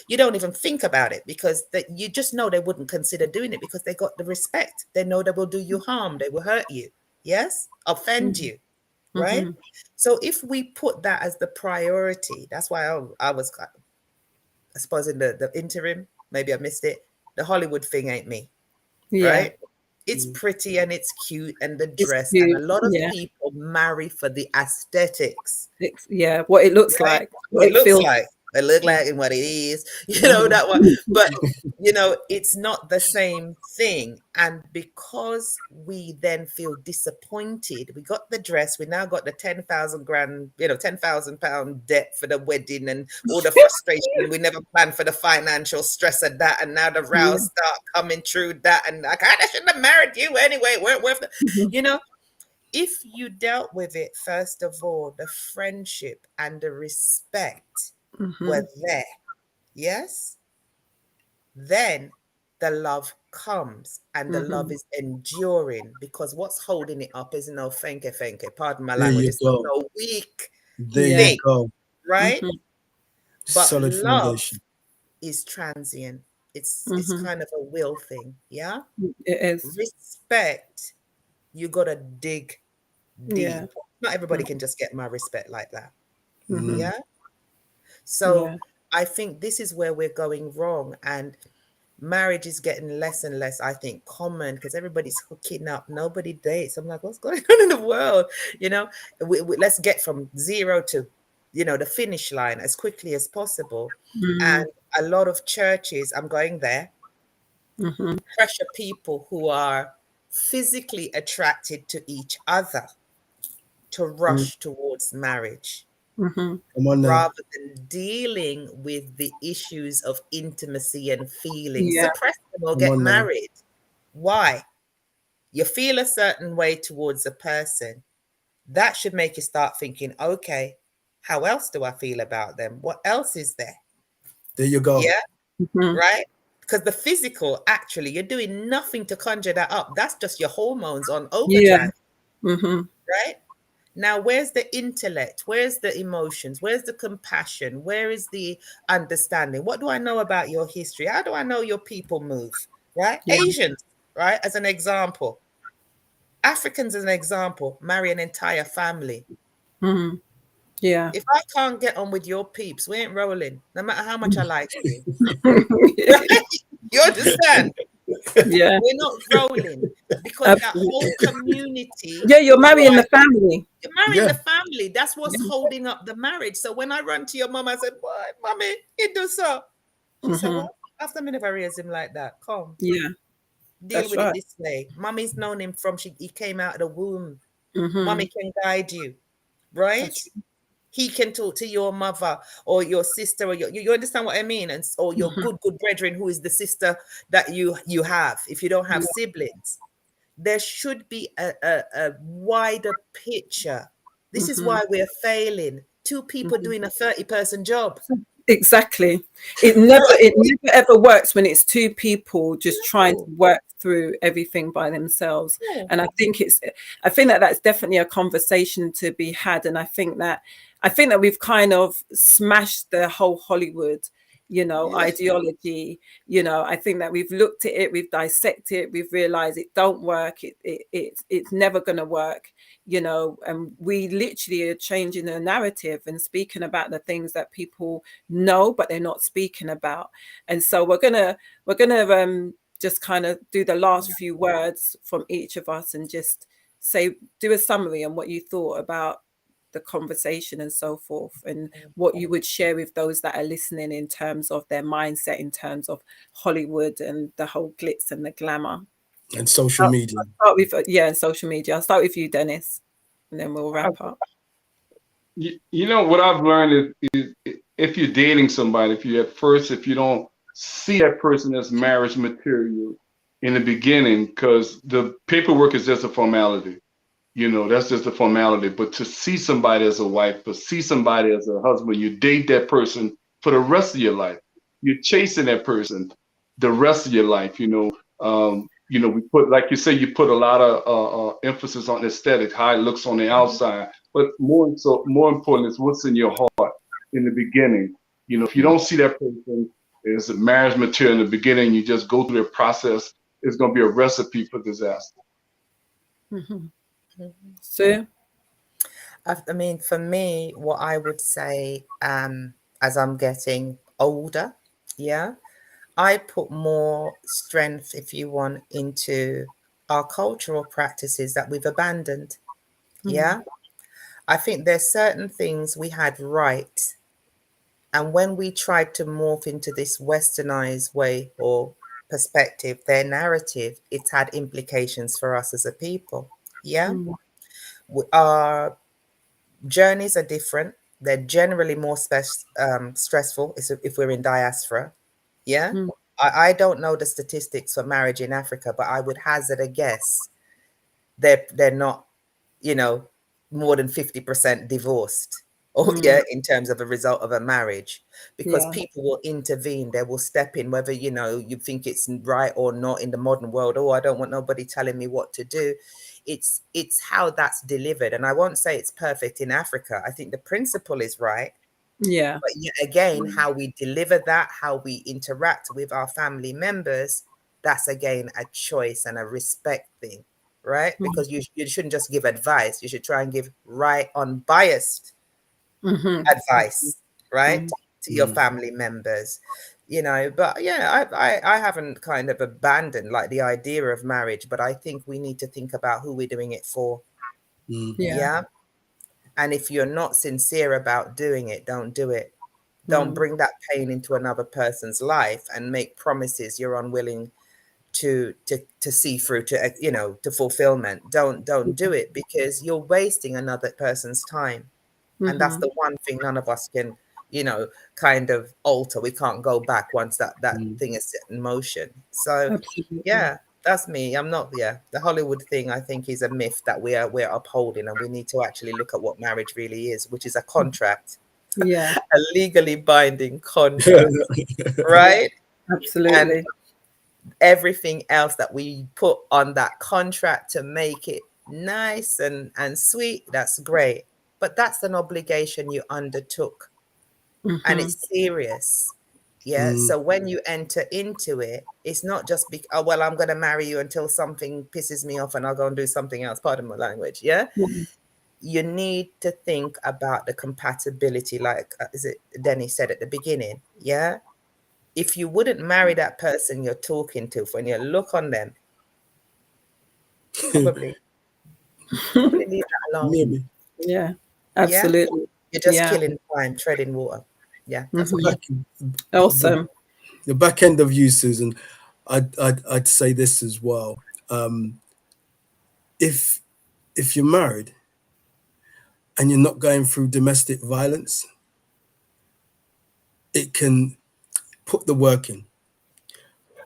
You don't even think about it, because you just know they wouldn't consider doing it, because they got the respect. They know they will do you harm. They will hurt you. Yes, offend you. Right. So if we put that as the priority, that's why I was, I suppose, in the interim, maybe I missed it. The Hollywood thing ain't me.
Yeah.
Right. It's pretty and it's cute and the
It's
dress,
cute.
and a lot of
Yeah.
people marry for the aesthetics.
Yeah. What it looks
Right?
like.
What it looks
feels
like. It look like and what it is, you know, that one. But you know, it's not the same thing. And because we then feel disappointed, we got the dress, we now got the 10,000 grand, you know, 10,000 pound debt for the wedding, and all the frustration. We never planned for the financial stress of that, and now the rows start coming through that, and I kind of shouldn't have married you anyway. You know. If you dealt with it, first of all, the friendship and the respect were there, yes, then the love comes, and the love is enduring, because what's holding it up is no fenke, pardon my
There
language,
you
it's not
go.
no weak
There
Yeah.
you
thing,
go.
right? But
Solid
love
foundation.
is transient. It's kind of a will thing, yeah?
It is.
Respect, you gotta dig
Yeah.
deep. Not everybody can just get my respect like that.
Mm.
Yeah. So
Yeah.
I think this is where we're going wrong. And marriage is getting less and less, I think, common because everybody's hooking up. Nobody dates. I'm like, what's going on in the world? You know, let's get from zero to, you know, the finish line as quickly as possible. And a lot of churches, I'm going there, pressure people who are physically attracted to each other to rush towards marriage.
Come on now.
Rather than dealing with the issues of intimacy and feelings.
Yeah.
Suppress them or
Come
get
on now.
married. Why? You feel a certain way towards a person. That should make you start thinking, okay, how else do I feel about them? What else is there?
There you go.
Yeah, right? Because the physical, actually, you're doing nothing to conjure that up. That's just your hormones on overdrive, right? Now, where's the intellect? Where's the emotions? Where's the compassion? Where is the understanding? What do I know about your history? How do I know your people move? Right?
Yeah.
Asians, right? As an example. Africans, as an example, marry an entire family.
Yeah.
If I can't get on with your peeps, we ain't rolling, no matter how much I like you. You understand?
Yeah.
We're not rolling because that whole community.
Yeah, you're marrying the family.
You're marrying the family. That's what's holding up the marriage. So when I run to your mum, I said, "What, mommy, you do so?" She said, "What? After me never raised him like that. Come,
Yeah.
deal
That's
with
right.
it this way. Mommy's known him from he came out of the womb. Mommy can guide you, right? He can talk to your mother or your sister or you understand what I mean? And or your good brethren who is the sister that you have if you don't have siblings. There should be a wider picture. This is why we're failing. 2 people doing a 30-person job.
Exactly. It never ever works when it's 2 people just trying to work through everything by themselves. And I think that that's definitely a conversation to be had. And I think that we've kind of smashed the whole Hollywood, ideology. I think that we've looked at it, we've dissected it, we've realized it don't work. It's never going to work. And we literally are changing the narrative and speaking about the things that people know, but they're not speaking about. And so we're gonna just kind of do the last few words from each of us and just do a summary on what you thought about the conversation and so forth, and what you would share with those that are listening in terms of their mindset, in terms of Hollywood and the whole glitz and the glamour.
And social media.
I'll start with, and social media. I'll start with you, Dennis, and then we'll wrap up.
You know what I've learned is if you're dating somebody, if you don't see that person as marriage material in the beginning, because the paperwork is just a formality. That's just a formality. But to see somebody as a wife, to see somebody as a husband, you date that person for the rest of your life. You're chasing that person the rest of your life. We put, like you say, you put a lot of emphasis on aesthetics, how it looks on the outside. But more important is what's in your heart in the beginning. If you don't see that person as a marriage material in the beginning, you just go through the process, it's going to be a recipe for disaster.
So,
I mean, for me, what I would say, as I'm getting older, I put more strength, if you want, into our cultural practices that we've abandoned. I think there's certain things we had right. And when we tried to morph into this westernized way or perspective, their narrative, it's had implications for us as a people. Our journeys are different. They're generally more stressful if we're in diaspora. I don't know the statistics for marriage in Africa, but I would hazard a guess they're not, more than 50% divorced. In terms of a result of a marriage, because people will intervene, they will step in, whether you think it's right or not in the modern world. Oh, I don't want nobody telling me what to do. It's how that's delivered, and I won't say it's perfect in Africa. I think the principle is right, but yet again, how we deliver that, how we interact with our family members, that's again a choice and a respect thing, right? Because you shouldn't just give advice, you should try and give right, unbiased advice, right, to your family members. you know. But yeah, I haven't kind of abandoned like the idea of marriage, but I think we need to think about who we're doing it for.
Mm.
Yeah. And if you're not sincere about doing it, don't do it. Don't bring that pain into another person's life and make promises you're unwilling to see through, to, you know, to fulfillment. Don't do it, because you're wasting another person's time. And that's the one thing none of us can, you know, kind of alter. We can't go back once that thing is set in motion. So
Absolutely.
yeah, that's me. I'm not, yeah, the Hollywood thing, I think, is a myth that we're upholding, and we need to actually look at what marriage really is, which is a contract.
Yeah.
A legally binding contract. Right?
Absolutely.
And everything else that we put on that contract to make it nice and sweet, that's great. But that's an obligation you undertook, and it's serious. Yeah. So when you enter into it, it's not just oh, well, I'm going to marry you until something pisses me off and I'll go and do something else. Pardon my language. Yeah. You need to think about the compatibility, like is it Denny said at the beginning? Yeah. If you wouldn't marry that person you're talking to, when you look on them, probably leave that alone.
Maybe.
Yeah. Absolutely.
Yeah? You're just
Yeah.
killing time, treading water. Yeah. That's what
Awesome.
The back end of you, Susan, I'd say this as well. If you're married and you're not going through domestic violence, it can put the work in.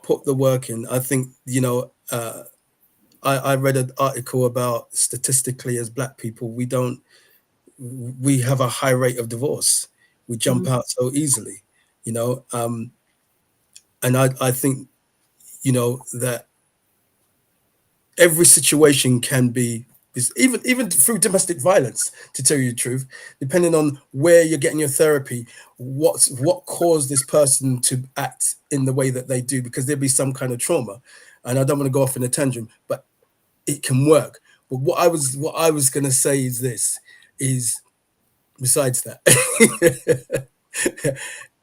Put the work in. I think, you know, I read an article about statistically as Black people, we have a high rate of divorce. We jump out so easily, you know. And I think, you know, that every situation can be, even through domestic violence, to tell you the truth, depending on where you're getting your therapy, what caused this person to act in the way that they do, because there'll be some kind of trauma. And I don't want to go off in a tangent, but it can work. But what I was going to say is this, is besides that,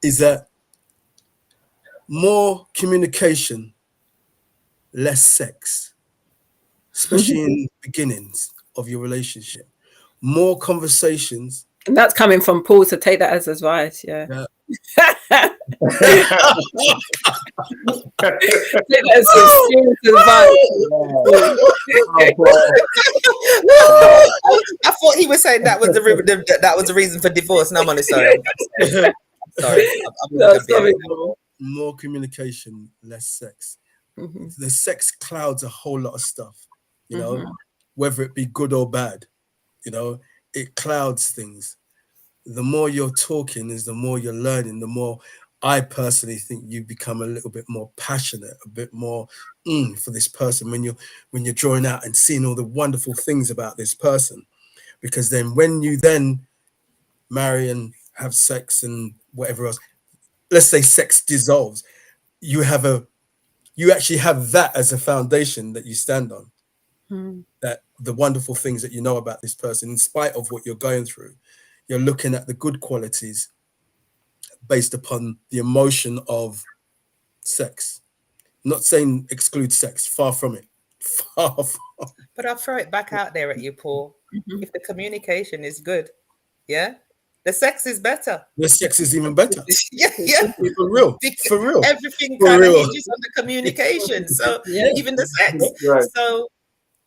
is that more communication, less sex, especially in beginnings of your relationship. More conversations.
And that's coming from Paul, so take that as advice. Yeah. Take that as serious advice.
I thought he was saying that was the reason for divorce. No, I'm only sorry. Sorry.
Sorry.
More communication, less sex. The sex clouds a whole lot of stuff, you know, whether it be good or bad, you know, it clouds things. The more you're talking is the more you're learning, the more I personally think you become a little bit more passionate, a bit more for this person when you're drawing out and seeing all the wonderful things about this person. Because then when you then marry and have sex and whatever else, let's say sex dissolves, you actually have that as a foundation that you stand on. That the wonderful things that you know about this person, in spite of what you're going through, you're looking at the good qualities based upon the emotion of sex. I'm not saying exclude sex, far from it. Far from.
But I'll throw it back out there at you, Paul. If the communication is good, yeah, the sex is better.
The sex is even better.
Yeah.
For real. For real.
Everything kind of hinges on the communication. So even the sex.
Right.
So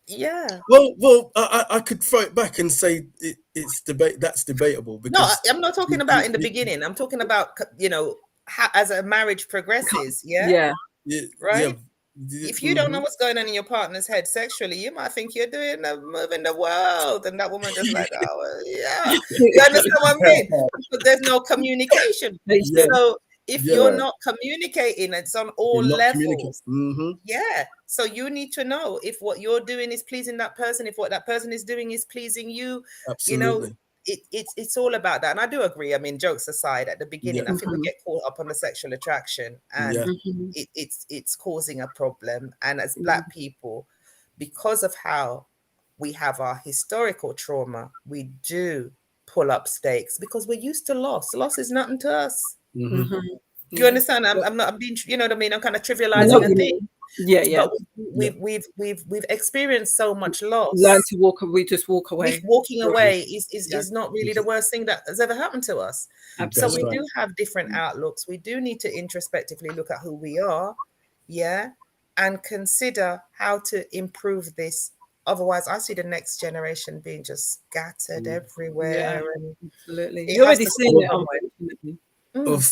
yeah.
Well, I could throw it back and say it's debate. That's debatable. Because
no, I'm not talking about in the beginning. I'm talking about, you know, how, as a marriage progresses. Yeah. Right. If you don't know what's going on in your partner's head sexually, you might think you're doing a move in the world, and that woman just like, oh yeah. You understand what I mean? Because there's no communication. So if you're not communicating, it's on all levels. Yeah. So you need to know if what you're doing is pleasing that person, if what that person is doing is pleasing you.
Absolutely.
You know, it's all about that. And I do agree. I mean, jokes aside, at the beginning, I think we get caught up on the sexual attraction, and it's causing a problem. And as Black people, because of how we have our historical trauma, we do pull up stakes because we're used to loss. Loss is nothing to us. Do you understand? I'm being, you know what I mean? I'm kind of
I know
trivializing
what
a
you
thing.
mean. Yeah.
But we've experienced so much loss.
Learn to walk. We just walk away.
Walking away is
Yeah.
not really the worst thing that has ever happened to us.
Absolutely.
So we do have different outlooks. We do need to introspectively look at who we are, and consider how to improve this. Otherwise, I see the next generation being just scattered everywhere.
Yeah,
and
absolutely.
it
You're
has
already
to
seeing it,
somewhere.
unfortunately.
Well,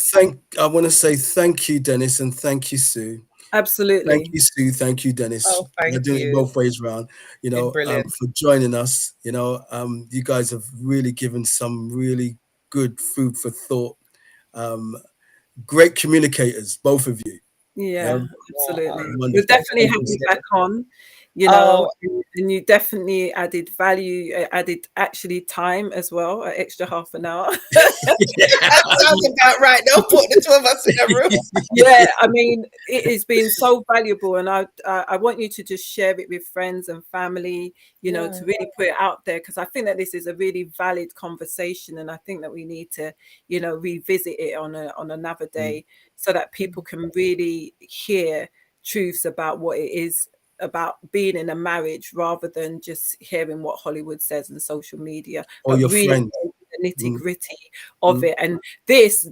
I want to say thank you, Dennis, and thank you, Sue.
Absolutely.
Thank you, Sue. Thank you, Dennis.
Oh, thank
We're doing
you.
it both ways around. You know,
Brilliant.
for joining us. You know, you guys have really given some really good food for thought. Great communicators, both of you.
Yeah, absolutely.
Wonderful.
We'll definitely have you back on, you know, and you definitely added value, added actually time as well, an extra half an hour.
That sounds about right. They'll put the two of us in a room.
Yeah, I mean, it has been so valuable, and I want you to just share it with friends and family, you know, to really put it out there, because I think that this is a really valid conversation, and I think that we need to, you know, revisit it on another day, so that people can really hear truths about what it is about being in a marriage, rather than just hearing what Hollywood says and social media,
Or
but
your
really
friend.
the nitty-gritty of it. And this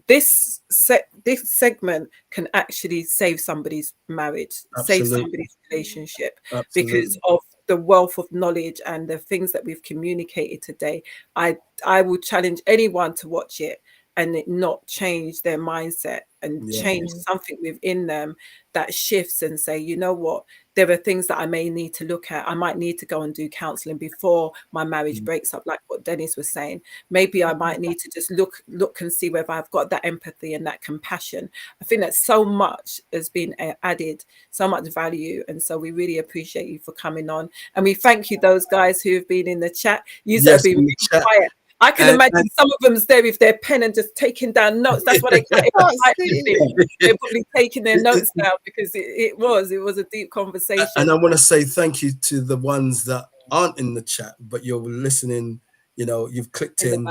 segment can actually save somebody's marriage, save somebody's relationship, because of the wealth of knowledge and the things that we've communicated today. I will challenge anyone to watch it and it not change their mindset and change something within them that shifts and say, you know what, there are things that I may need to look at. I might need to go and do counseling before my marriage breaks up, like what Dennis was saying. Maybe I might need to just look and see whether I've got that empathy and that compassion. I think that so much has been added, so much value. And so we really appreciate you for coming on. And we thank you, those guys who have been in the chat. You have been really quiet. I can imagine some of them's there with their pen and just taking down notes. That's what they they're probably taking their notes down, because it was a deep conversation.
And I want to say thank you to the ones that aren't in the chat, but you're listening. You know, you've clicked in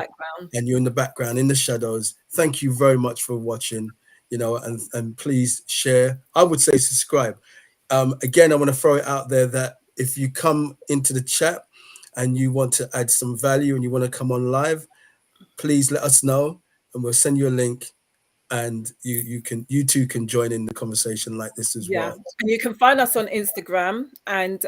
and you're in the background, in the shadows. Thank you very much for watching. You know, and please share. I would say subscribe. Again, I want to throw it out there that if you come into the chat and you want to add some value and you want to come on live, please let us know and we'll send you a link, and you too can join in the conversation like this as well.
And you can find us on Instagram and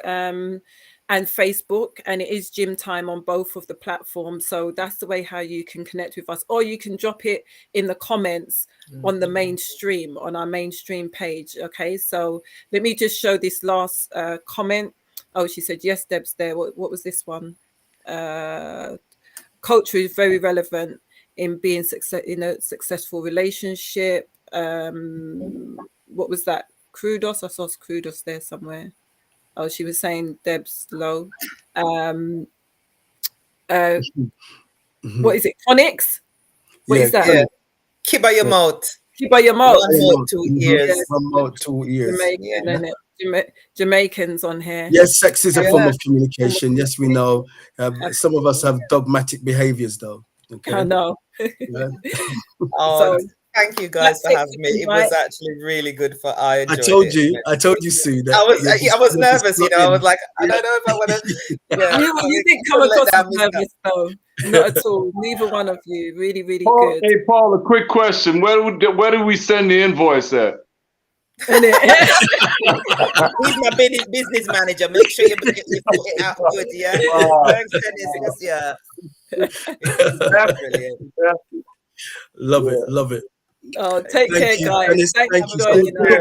Facebook, and it is Gym Time on both of the platforms. So that's the way how you can connect with us, or you can drop it in the comments on the mainstream, on our mainstream page. Okay, so let me just show this last comment. Oh, she said, yes, Deb's there. What was this one? Culture is very relevant in being in a successful relationship. What was that? Kudos. I saw kudos there somewhere. Oh, she was saying Deb's low. What is it? Phonics? What is that?
Yeah. Keep by your mouth.
Keep by your mouth.
1 mouth, 2 ears.
1 mouth, 2 ears.
Jamaicans on here.
Yes, sex is a form of communication. Yes, we know. Some of us have dogmatic behaviors, though. Okay.
I know.
So, thank you guys for having me. It was actually really good. I told you,
Sue, that
I was nervous. You know, I was like, I don't know if I want to.
You didn't come across as nervous, though. Not at all. Neither one of you. Really, really
Paul,
good.
Hey, Paul, a quick question. Where do we send the invoice at?
He's my business manager. Make sure you put it out good, yeah. Thanks, Dennis. Yeah. Brilliant.
Love it.
Oh, take care, guys.
Dennis, thank you.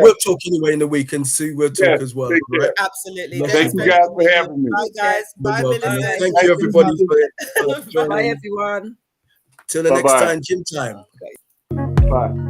We'll talk anyway in the week, and Sue will talk as well. Right?
Absolutely.
Thank you guys for having me.
Bye, guys. Bye, Millicent.
Thank you, everybody, for joining.
Bye, everyone.
Till the next time, Gym Time.
Bye.